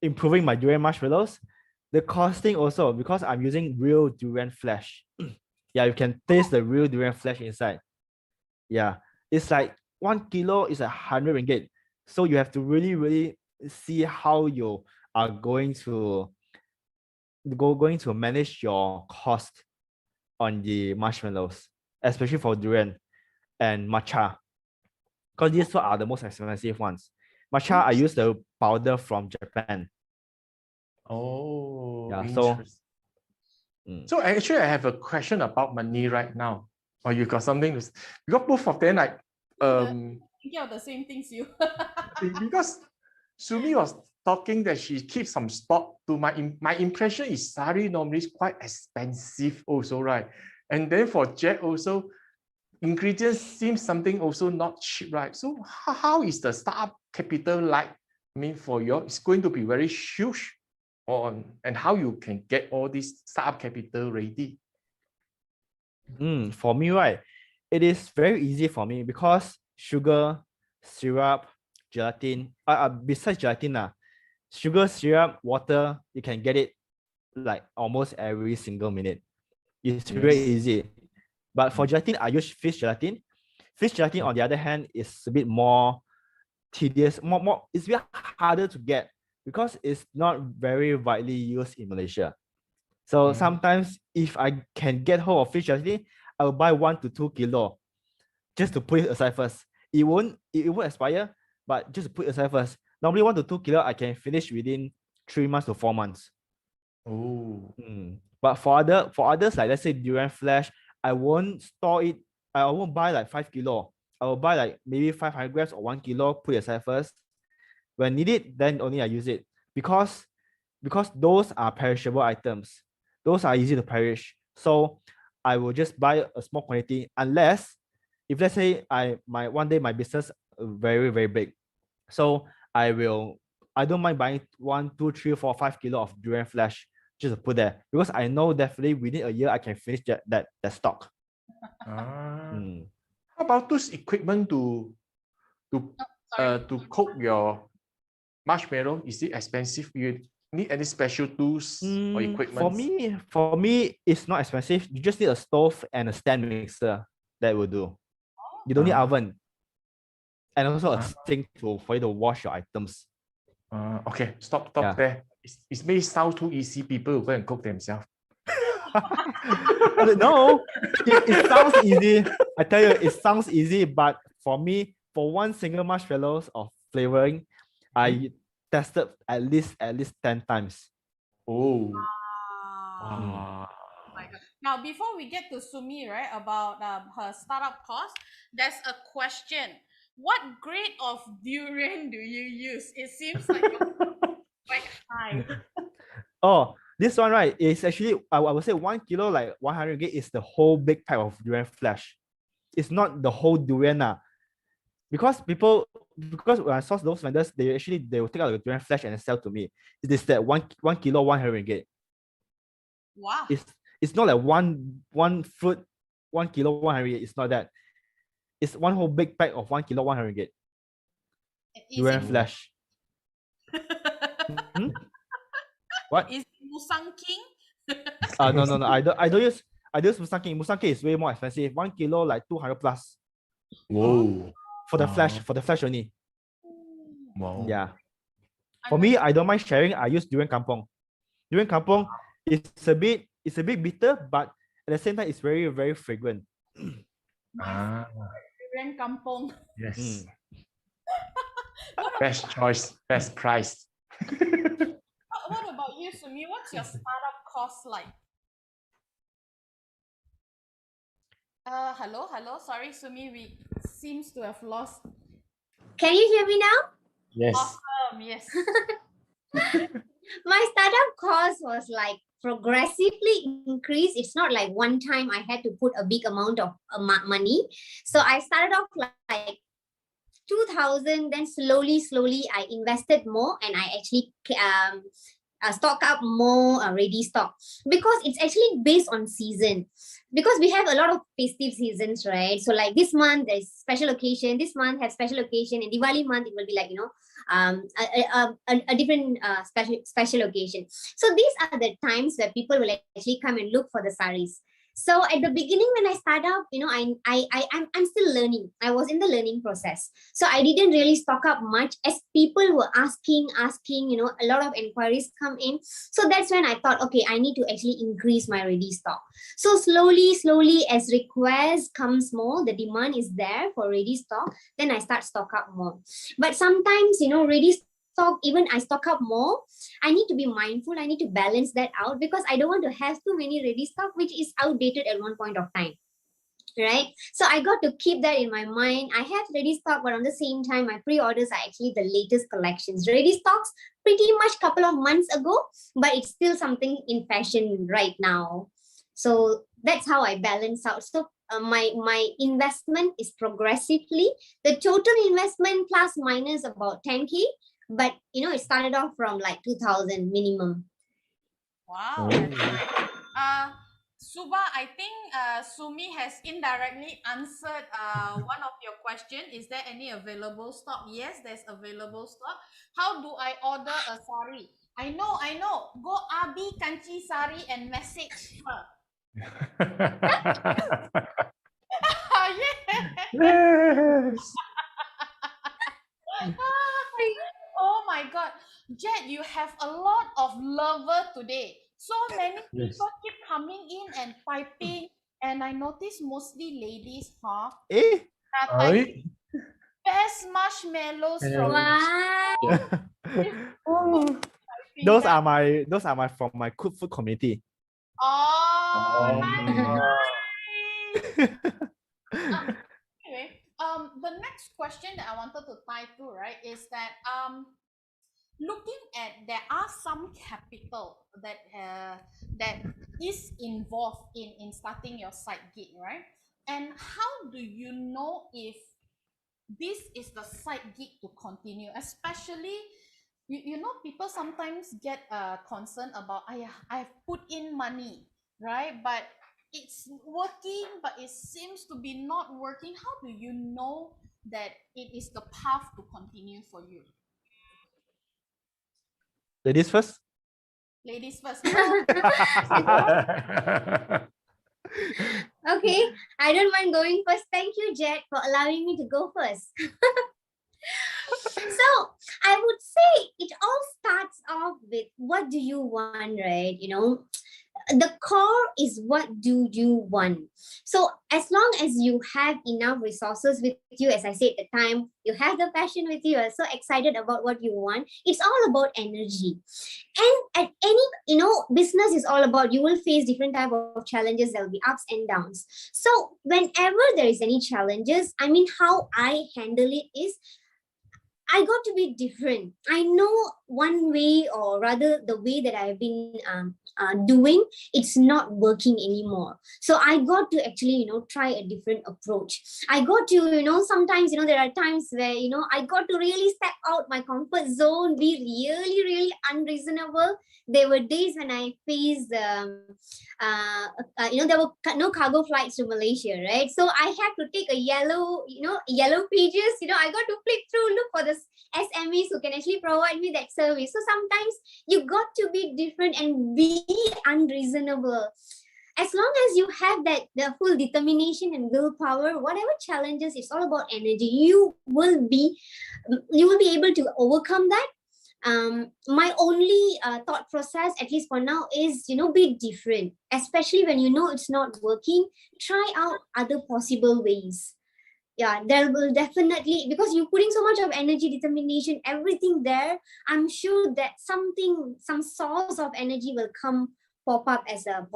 improving my durian marshmallows. The costing also, because I'm using real durian flesh. Yeah, you can taste the real durian flesh inside. Yeah, it's like 1 kilo is 100 ringgit. So you have to really, really see how you are going to manage your cost on the marshmallows, especially for durian and matcha, because these two are the most expensive ones. Matcha, I use the powder from Japan. Oh, Yeah, interesting. Mm. So actually, I have a question about money right now. Or you got something to because both of them like Thinking of the same things you. because Sumi was talking that she keeps some stock. To my impression is sari normally is quite expensive also, right? And then for Jet also, ingredients seem something also not cheap, right? So how is the startup capital like? I mean, for you, it's going to be very huge on and how you can get all this startup capital ready. For me, right, it is very easy for me because sugar, syrup, gelatin, besides gelatin, sugar, syrup, water, you can get it like almost every single minute. It's very easy. But for gelatin, I use fish gelatin. Fish gelatin, on the other hand, is a bit more tedious, it's a bit harder to get because it's not very widely used in Malaysia. So sometimes if I can get hold of fish gelatin, I will buy 1 to 2 kilo just to put it aside first. It won't expire, but just to put it aside first. Normally 1 to 2 kilo I can finish within 3 months to 4 months. Oh. But for others, like let's say durian flesh, I won't store it. I won't buy like 5 kilo. I will buy like maybe 500 grams or 1 kilo, put it aside first. When needed, then only I use it because those are perishable items. Those are easy to perish. So I will just buy a small quantity unless if let's say one day my business very, very big. So I don't mind buying 1, 2, 3, 4, 5 kilo of durian flesh just to put there because I know definitely within a year I can finish that stock. How about those equipment to cook your marshmallow? Is it expensive? You need any special tools or equipment? For me, it's not expensive. You just need a stove and a stand mixer. That will do. You don't need oven. And also a sink for you to wash your items. Okay, stop there. It may sound too easy. People will go and cook themselves. No, it sounds easy. I tell you, it sounds easy, but for me, for one single marshmallows of flavoring, I tested at least 10 times. Oh. Wow. Oh my God. Now, before we get to Sumi, right, about her startup cost, there's a question. What grade of durian do you use? It seems like quite high. Oh, this one, right, is actually, I would say 1 kilo, like 100 ringgit is the whole big pack of durian flesh. It's not the whole durian. Because when I source those vendors, they will take out the durian flesh and sell to me. It is that 1 kilo, 100 ringgit. Wow. It's not like one fruit, 1 kilo, 100 ringgit. It's not that. It's one whole big pack of 1 kilo, 100 ringgit. Durian flesh. What? Is it Musang King? No. I don't use Musang King. Musang King is way more expensive. 1 kilo like 200 plus. Whoa. For the flesh only. Wow. Yeah. For me, I don't mind sharing. I use durian kampong. Durian kampong is a bit bitter, but at the same time, it's very, very fragrant. Durian kampong. Yes. Best choice, best price. What about you, Sumi? What's your startup cost like? Hello. Sorry, Sumi, we seems to have lost. Can you hear me now? Yes. Awesome, yes. My startup cost was like progressively increased. It's not like one time I had to put a big amount of money. So I started off like 2,000, then slowly I invested more, and I actually stock up more ready stock, because it's actually based on season, because we have a lot of festive seasons, right? So like this month there's special occasion, this month has special occasion, and Diwali month it will be like, a different special occasion. So these are the times where people will actually come and look for the saris. So at the beginning when I start up, I'm still learning. I was in the learning process. So I didn't really stock up much, as people were asking, a lot of inquiries come in. So that's when I thought, okay, I need to actually increase my ready stock. So slowly, as request comes more, the demand is there for ready stock, then I start stock up more. But sometimes, ready stock, even I stock up more, I need to be mindful. I need to balance that out, because I don't want to have too many ready stock, which is outdated at one point of time. Right? So I got to keep that in my mind. I have ready stock, but on the same time, my pre-orders are actually the latest collections. Ready stocks pretty much couple of months ago, but it's still something in fashion right now. So that's how I balance out. So my investment is progressively, the total investment plus minus about 10K, but it started off from like 2,000 minimum. Wow. Suba, I think Sumi has indirectly answered one of your question. Is there any available stock? Yes, there's available stock. How do I order a sari? I know. Go Abi Kanchi Sari and message her. Yeah. Yes. Oh my God. Jet, you have a lot of lover today. So many Yes. people keep coming in and typing, and I notice mostly ladies, huh? Right? Best marshmallows from Wow. Those are my from my cook food community. Oh, Oh. nice. Anyway, the next question that I wanted to tie to, right, is that looking at, there are some capital that is involved in starting your side gig, right? And how do you know if this is the side gig to continue? Especially, people sometimes get concerned about, I've put in money, right? But it's working, but it seems to be not working. How do you know that it is the path to continue for you? Ladies first. Ladies first. Okay, I don't mind going first. Thank you, Jet, for allowing me to go first. So I would say it all starts off with, what do you want, right? The core is, what do you want? So as long as you have enough resources with you, as I said at the time, you have the passion with you, you're so excited about what you want, it's all about energy. And at any business is all about, you will face different type of challenges. There'll be ups and downs. So whenever there is any challenges, how I handle it is, I got to be different. I know one way, or rather the way that I've been doing, it's not working anymore. So I got to actually, try a different approach. I got to, sometimes, there are times where, I got to really step out my comfort zone, be really, really unreasonable. There were days when I faced, there were no cargo flights to Malaysia, right? So I had to take a yellow pages. I got to flip through, look for the SMEs who can actually provide me that service. So sometimes you got to be different and be unreasonable. As long as you have the full determination and willpower, whatever challenges, it's all about energy. You will be able to overcome that. My only thought process, at least for now, is be different. Especially when it's not working, try out other possible ways. Yeah, there will definitely, because you're putting so much of energy, determination, everything there, I'm sure that some source of energy will pop up as a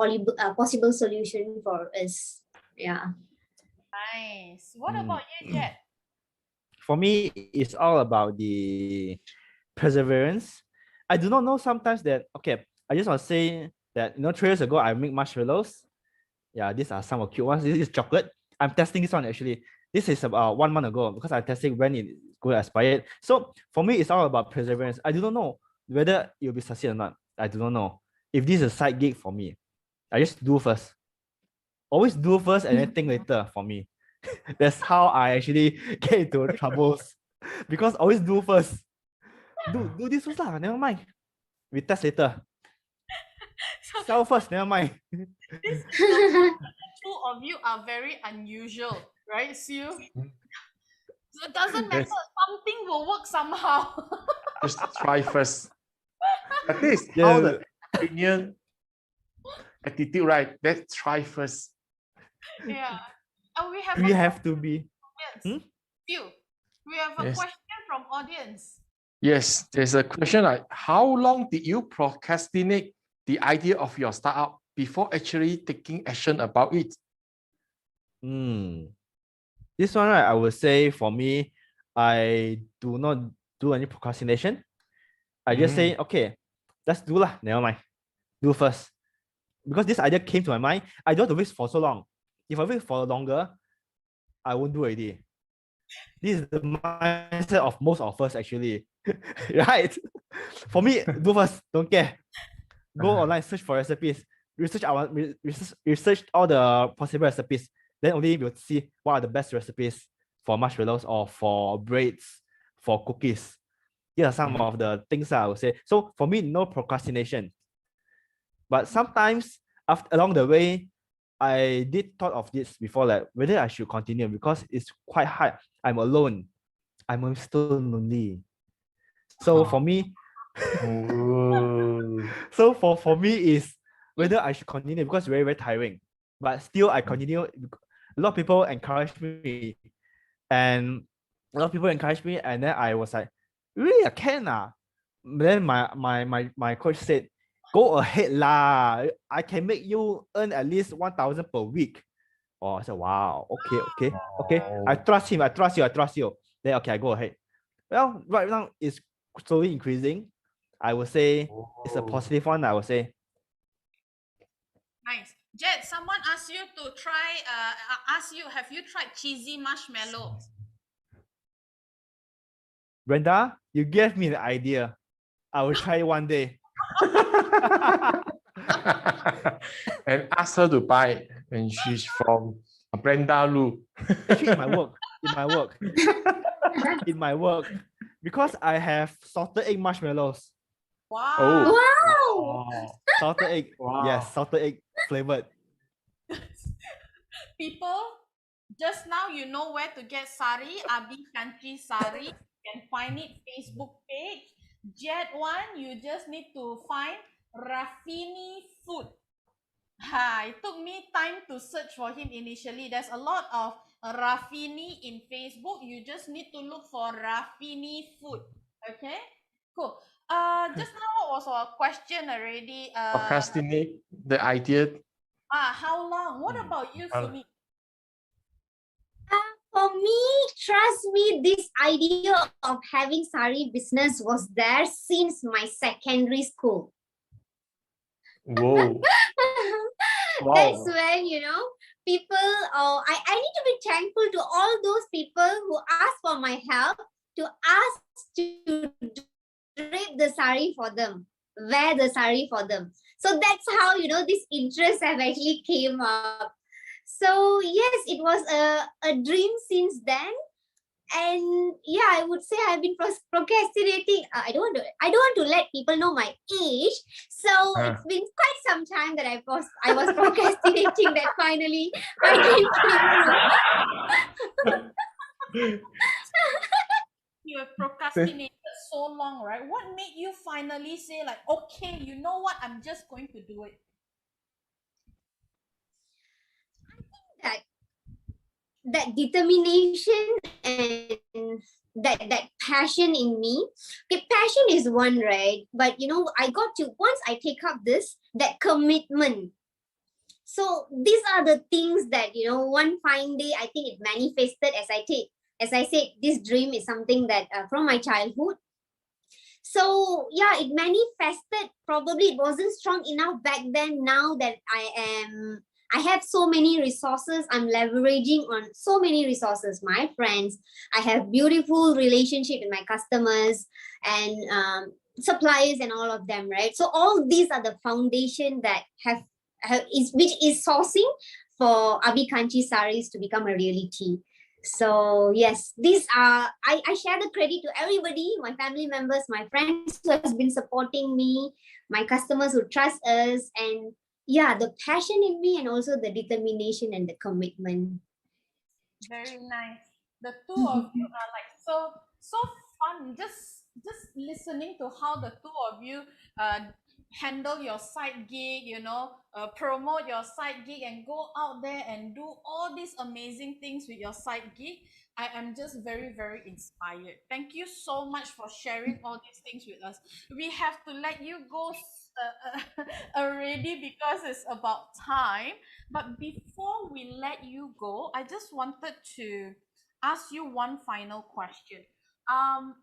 possible solution for us. Yeah. Nice. What about you, Jet? For me, it's all about the perseverance. I do not know sometimes that, okay, I just want to say that, 3 years ago, I make marshmallows. Yeah, these are some of cute ones. This is chocolate. I'm testing this one actually. This is about 1 month ago, because I'm testing when it's going to expire. So for me, it's all about perseverance. I do not know whether you'll be succeed or not. I do not know. If this is a side gig for me, I just do first. Always do first and then think later for me. That's how I actually get into troubles. Because always do first. Do this first lah, never mind. We test later. Sell first, never mind. This two of you are very unusual, right, Sue? So it doesn't matter. Something will work somehow. Just try first. At least how the opinion attitude, right? Let's try first. Yeah. And we have to be. Audience. Few. We have a question from audience. Yes, there's a question like, how long did you procrastinate the idea of your startup before actually taking action about it? This one, right, I would say for me, I do not do any procrastination. I just say, okay, let's do lah. Never mind. Do first. Because this idea came to my mind, I don't have to wait for so long. If I wait for longer, I won't do already. This is the mindset of most of us actually. Right? For me, do first, don't care. Go online, search for recipes, research all the possible recipes. Then only we'll see what are the best recipes for marshmallows or for breads, for cookies. These are some of the things I would say. So for me, no procrastination. But sometimes along the way, I did thought of this before, like whether I should continue because it's quite hard. I'm alone. I'm still lonely. So for me, so for me is whether I should continue because it's very, very tiring. But still I continue. A lot of people encourage me. And then I was like, really, I can Then my coach said, go ahead lah. I can make you earn at least 1,000 per week. Oh, I said, wow, okay. I trust him. I trust you. Then okay, I go ahead. Well, right now it's slowly increasing. I would say it's a positive one. I would say. Nice. Jet, someone asked you to try, have you tried cheesy marshmallow? Brenda, you gave me the idea. I will try it one day. And ask her to buy when she's from Brenda Lu. Actually, in my work, because I have salted egg marshmallows. Wow. Wow. Salted egg. Wow. Yes, salted egg flavored. People, just now you know where to get sari, Abi Country Sari. You can find it Facebook page. Jet one, you just need to find Rafini Food. It took me time to search for him initially. There's a lot of Rafini in Facebook. You just need to look for Rafini Food. Okay, cool. Just now was a question already. Procrastinate the idea. How long? What about you, Sumi? For me, trust me, this idea of having sari business was there since my secondary school. Whoa. Wow. That's when, people, I need to be thankful to all those people who ask for my help, to ask to drape the sari for them, wear the sari for them. So that's how, this interest have actually came up. So yes, it was a dream since then. And yeah, I would say I've been procrastinating. I don't want to let people know my age. So it's been quite some time that I was procrastinating that finally my dream came true. You have procrastinated so long, right? What made you finally say like, okay, you know what? I'm just going to do it. I think that determination and that passion in me. Okay, passion is one, right? But I got to, once I take up that commitment. So these are the things that one fine day I think it manifested as I said, this dream is something that from my childhood. So yeah, it manifested. Probably it wasn't strong enough back then. Now that I have so many resources. I'm leveraging on so many resources. My friends, I have beautiful relationship with my customers, and suppliers and all of them, right? So all these are the foundation that which is sourcing for Abikanchi saris to become a reality. So yes, these are I share the credit to everybody, my family members, my friends who has been supporting me, my customers who trust us, and yeah, the passion in me and also the determination and the commitment. Very nice. The two of you are like so fun. Just listening to how the two of you handle your side gig, promote your side gig and go out there and do all these amazing things with your side gig. I am just very, very inspired. Thank you so much for sharing all these things with us. We have to let you go already because it's about time. But before we let you go, I just wanted to ask you one final question. Um,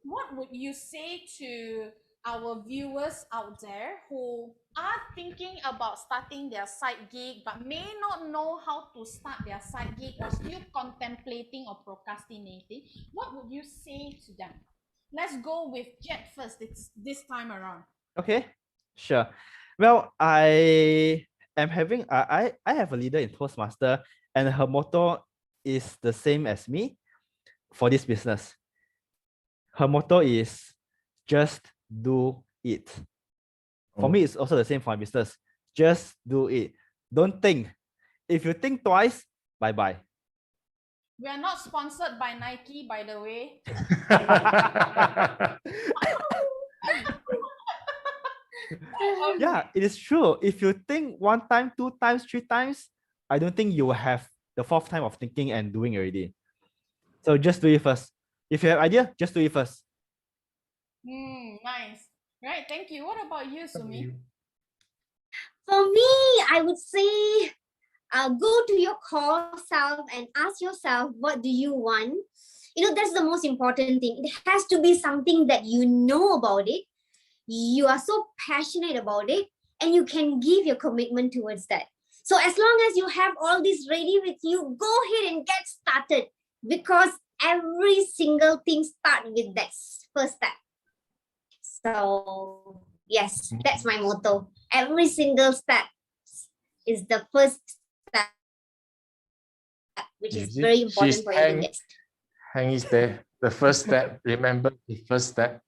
what would you say to our viewers out there who are thinking about starting their side gig but may not know how to start their side gig or still contemplating or procrastinating? What would you say to them? Let's go with Jet first this time around. Okay, sure. Well, I have a leader in Toastmaster, and her motto is the same as me for this business. Her motto is just do it. For me, it's also the same for my business. Just do it. Don't think. If you think twice, bye-bye. We are not sponsored by Nike, by the way. Yeah, it is true. If you think one time, two times, three times, I don't think you will have the fourth time of thinking and doing already. So just do it first. If you have idea, just do it first. Nice. Right, thank you. What about you, Sumi? For me, I would say go to your core self and ask yourself, what do you want? That's the most important thing. It has to be something that you know about it, you are so passionate about it, and you can give your commitment towards that. So as long as you have all this ready with you, go ahead and get started, because every single thing starts with that first step. So yes, that's my motto. Every single step is the first step, which is very important for you to get. Hang is there. The first step. Remember the first step.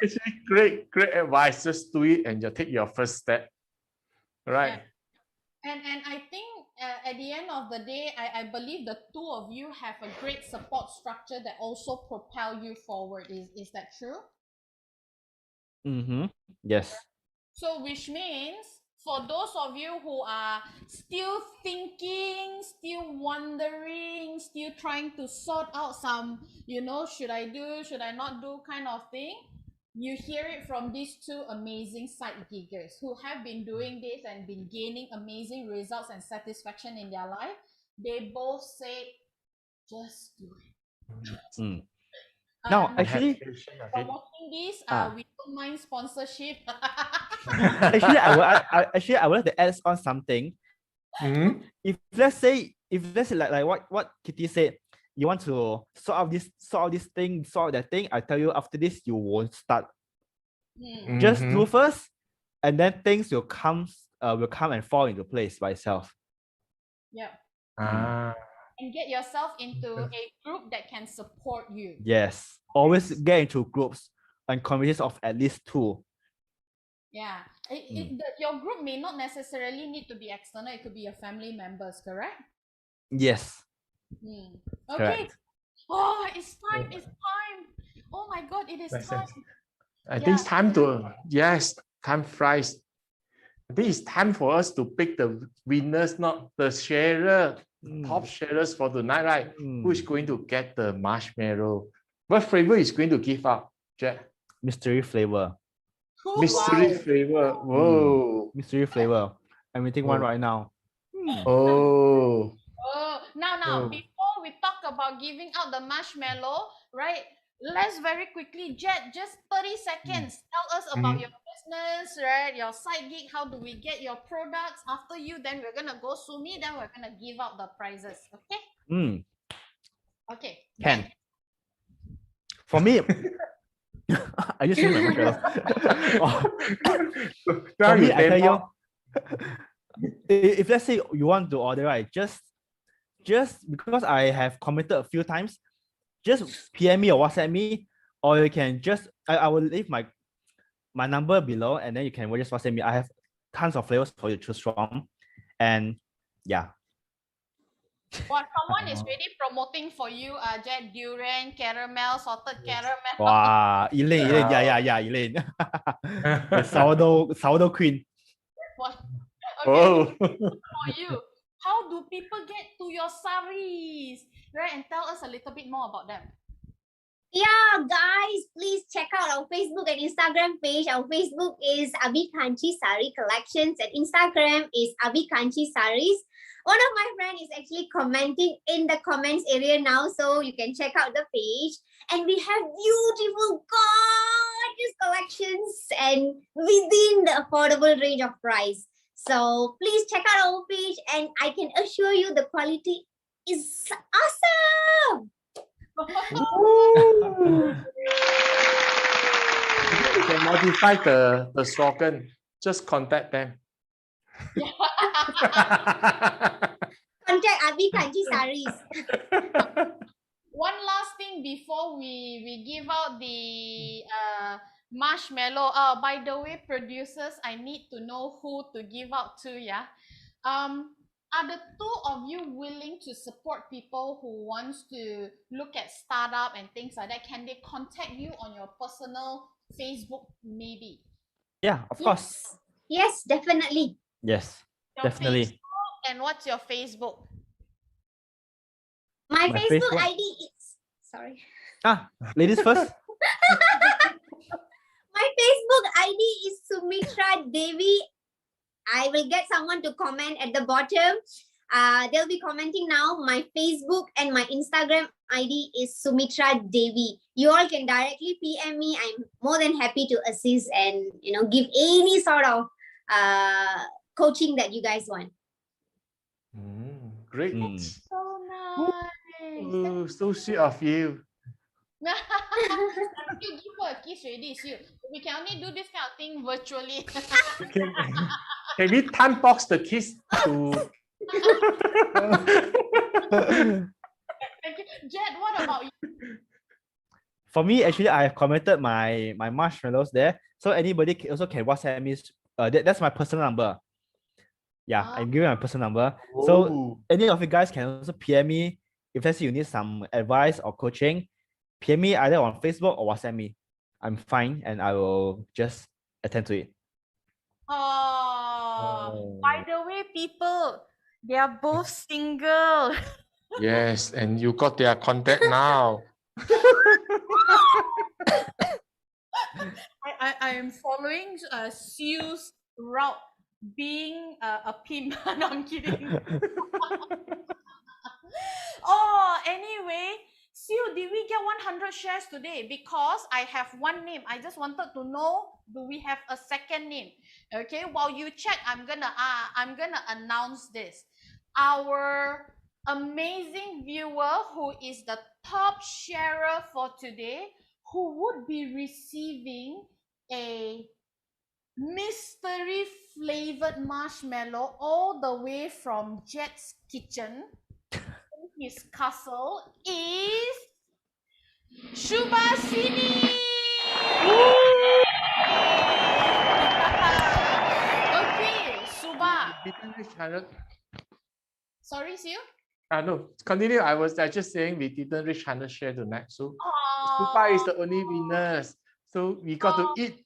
It's great advice. Just do it and you take your first step. Right. Yeah. And I think at the end of the day, I believe the two of you have a great support structure that also propel you forward. Is that true? Yes. So which means for those of you who are still thinking, still wondering, still trying to sort out some, should I do, should I not do kind of thing, you hear it from these two amazing side giggers who have been doing this and been gaining amazing results and satisfaction in their life. They both say, just do it. Now, actually, promoting this, we don't mind sponsorship. actually, I would like to add on something. If let's say like what Kitti said, you want to sort out this thing, sort out that thing, I tell you, after this you won't start. Just do first, and then things will come and fall into place by itself. Yeah. And get yourself into a group that can support you. Yes, always get into groups and communities of at least 2. Yeah, your group may not necessarily need to be external. It could be your family members, correct? Yes. Okay. Correct. Oh, it's time. It's time. Oh my God, it is time. I think it's time time flies. I think it's time for us to pick the winners, not the sharer, top sharers for tonight, right? Who is going to get the marshmallow? What flavor is going to give up, Jack? Mystery flavor. Mystery flavor. Whoa. Mystery flavor. I'm eating one right now. Oh. Now, before we talk about giving out the marshmallow, right? Let's very quickly, Jet, just 30 seconds. Tell us about your business, right? Your side gig. How do we get your products? After you, then we're gonna go Sumi. Then we're gonna give out the prizes. Okay? Okay. Okay. Can. For me, I just finish my marshmallows. For me, I tell you, if let's say you want to order, right, just because I have committed a few times, just PM me or WhatsApp me, or you can just I will leave my number below, and then you can just WhatsApp me. I have tons of flavors for you to choose from, and yeah. Well, someone is really promoting for you, Jet, durian, caramel, salted caramel. Wow, Elaine, yeah, Elaine. The sourdough queen. What? Okay, Oh. for you. How do people get to your saris? Right? And tell us a little bit more about them. Yeah, guys, please check out our Facebook and Instagram page. Our Facebook is Abi Kanchi Sari Collections and Instagram is Abi Kanchi Saris. One of my friends is actually commenting in the comments area now, so you can check out the page. And we have beautiful, gorgeous collections and within the affordable range of price. So please check out our page, and I can assure you the quality is awesome. You can modify the slogan. Just contact them. Contact Abi Kanchi Saris. One last thing before we give out the marshmallow. By the way, producers, I need to know who to give out to, yeah? Are the two of you willing to support people who wants to look at startup and things like that? Can they contact you on your personal Facebook maybe? Yeah, of course. Yes, definitely. Yes, Your definitely. Facebook, and what's your Facebook? My My Facebook Facebook? ID is sorry. Ladies first. My Facebook ID is Sumithra Devi. I will get someone to comment at the bottom. They'll be commenting now. My Facebook and my Instagram ID is Sumithra Devi. You all can directly PM me. I'm more than happy to assist and give any sort of coaching that you guys want. Great. So nice. Ooh, so sweet of you. You give her a kiss already, Sue. We can only do this kind of thing virtually. Can we time box the kiss to? Thank you. Jet, what about you? For me, actually, I have commented my marshmallows there, so anybody also can WhatsApp me. That's my personal number. Yeah, I'm giving my personal number. So any of you guys can also PM me if let's say you need some advice or coaching. PM me either on Facebook or WhatsApp me. I'm fine, and I will just attend to it. By the way, people, they are both single. Yes, and you got their contact now. I am following Sue's route, being a pimp. No, I'm kidding. Anyway, Sue, did we get 100 shares today? Because I have one name. I just wanted to know, do we have a second name? Okay, while you check, I'm gonna announce this. Our amazing viewer who is the top sharer for today, who would be receiving a mystery flavored marshmallow all the way from Jet's kitchen. His castle is Shubhasini. Okay, Subha. Sorry, Sue? No, continue. I just saying we didn't reach 100 share tonight. So Subha is the only winners. So we got to eat.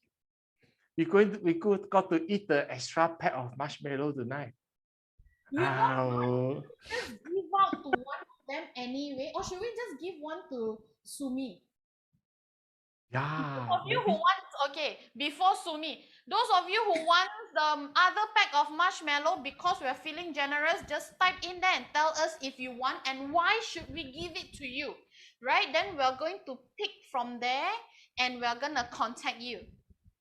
We got to eat the extra pack of marshmallow tonight. Just give out to one of them anyway, or should we just give one to Sumi? Yeah. Those of you who want, before Sumi, those of you who want the other pack of marshmallow because we are feeling generous, just type in there and tell us if you want and why should we give it to you, right? Then we're going to pick from there and we're gonna contact you,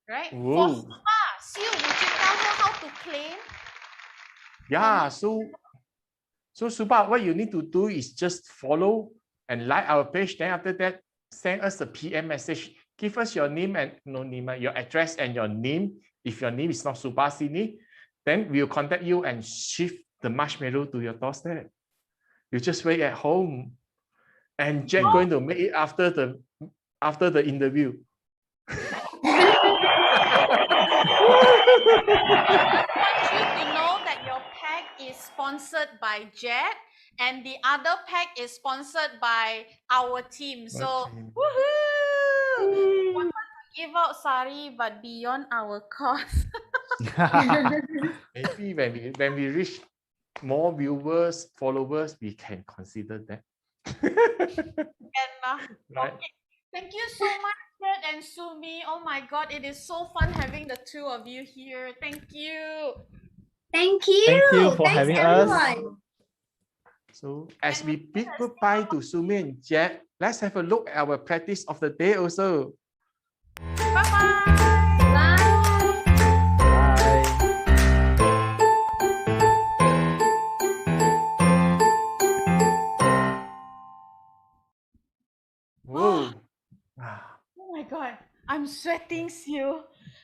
right? Whoa. For Suba, Sue, would you tell her how to claim? Yeah, so Subha, what you need to do is just follow and like our page. Then after that, send us a PM message. Give us your name and your address and your name. If your name is not Subhasini, then we'll contact you and shift the marshmallow to your doorstep. You just wait at home, and Jet going to make it after the interview. Want you to know that your pack is sponsored by Jet, and the other pack is sponsored by our team. So, woohoo! We wanted to give out sari, but beyond our cost. Maybe when we reach more viewers, followers, we can consider that. Right. Okay. Thank you so much, Fred and Sumi. Oh my God, it is so fun having the two of you here. Thank you. Thank you. Thank you for Thanks, having everyone. us. So as we bid goodbye to Sumi and Jet, let's have a look at our practice of the day also. Bye-bye. Bye. Whoa. Oh my God, I'm sweating, Sue.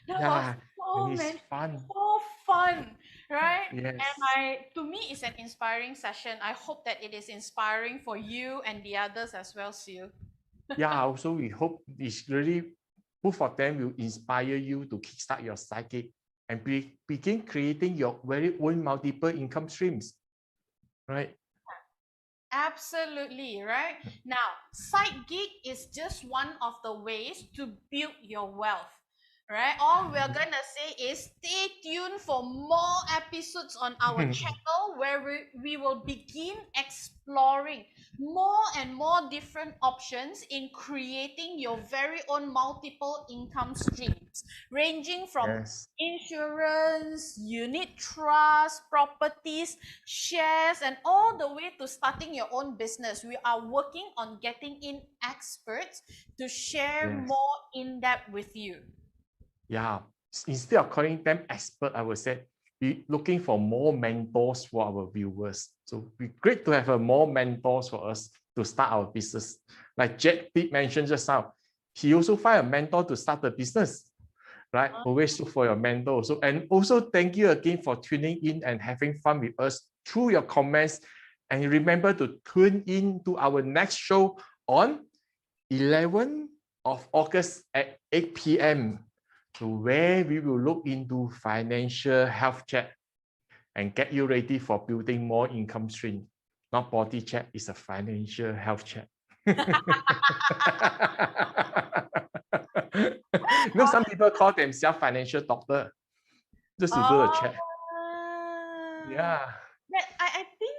That Yeah, was it's fun. so fun, right? Yes. And to me, it's an inspiring session. I hope that it is inspiring for you and the others as well, Sue. Yeah, also we hope it's really, both of them will inspire you to kickstart your psychic and begin creating your very own multiple income streams, right? Absolutely, right? Now, side gig is just one of the ways to build your wealth, right? All we're gonna say is stay tuned for more episodes on our channel where we will begin exploring more and more different options in creating your very own multiple income streams, ranging from Yes. insurance, unit trust, properties, shares, and all the way to starting your own business. We are working on getting in experts to share Yes. more in depth with you. Yeah, instead of calling them expert, I would say be looking for more mentors for our viewers. So it'd be great to have more mentors for us to start our business. Like Jet did mention just now, he also find a mentor to start the business, right? Always look for your mentor. So, and also thank you again for tuning in and having fun with us through your comments. And remember to tune in to our next show on 11th of August at 8 p.m. So where we will look into financial health check and get you ready for building more income stream. Not body check, it's a financial health check. No, some people call themselves financial doctor just to do a check. Yeah. I think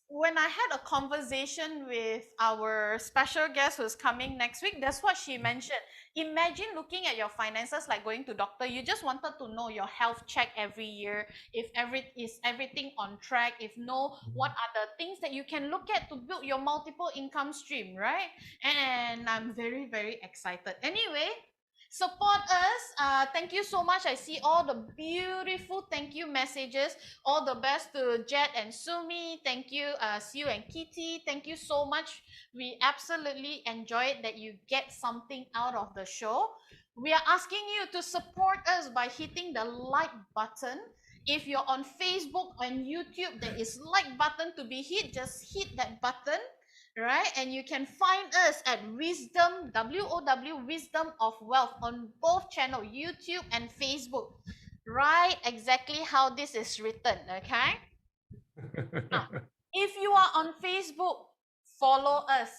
when I had a conversation with our special guest who's coming next week, that's what she mentioned. Imagine looking at your finances like going to doctor. You just wanted to know your health check every year, if everything on track, if no, what are the things that you can look at to build your multiple income stream, right? And I'm very, very excited. Anyway, support us. Thank you so much. I see all the beautiful thank you messages. All the best to Jet and Sumi. Thank you, Sue and Kitti. Thank you so much. We absolutely enjoyed that you get something out of the show. We are asking you to support us by hitting the like button. If you're on Facebook and YouTube, there is like button to be hit. Just hit that button, right? And you can find us at Wisdom, WOW, Wisdom of Wealth on both channel, YouTube and Facebook. Right, exactly how this is written, okay? Now, if you are on Facebook, follow us.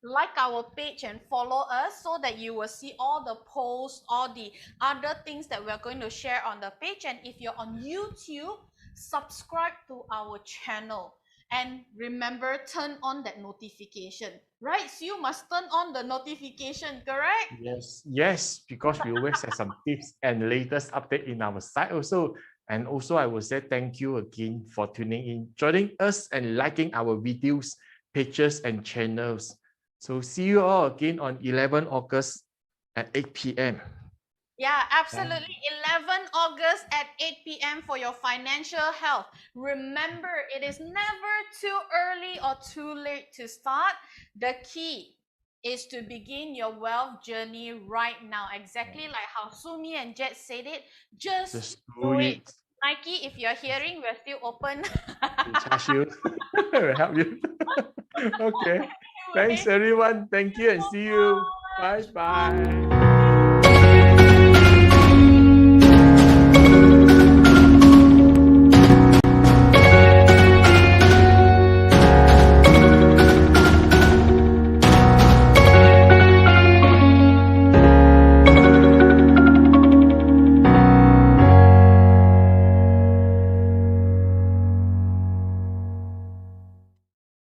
Like our page and follow us so that you will see all the posts, all the other things that we're going to share on the page. And if you're on YouTube, subscribe to our channel. And remember, turn on that notification, right? So you must turn on the notification, correct? Yes, because we always have some tips and latest update in our site also. And also, I will say thank you again for tuning in, joining us and liking our videos, pages, and channels. So see you all again on 11 August at 8 p.m. Yeah, absolutely. 11 August at 8 p.m. for your financial health. Remember, it is never too early or too late to start. The key is to begin your wealth journey right now. Exactly like how Sumi and Jet said it. Just do it. Nike, if you're hearing, we're still open. Charge you. Will help you. Okay. Thanks everyone. Thank you and see you. Bye bye.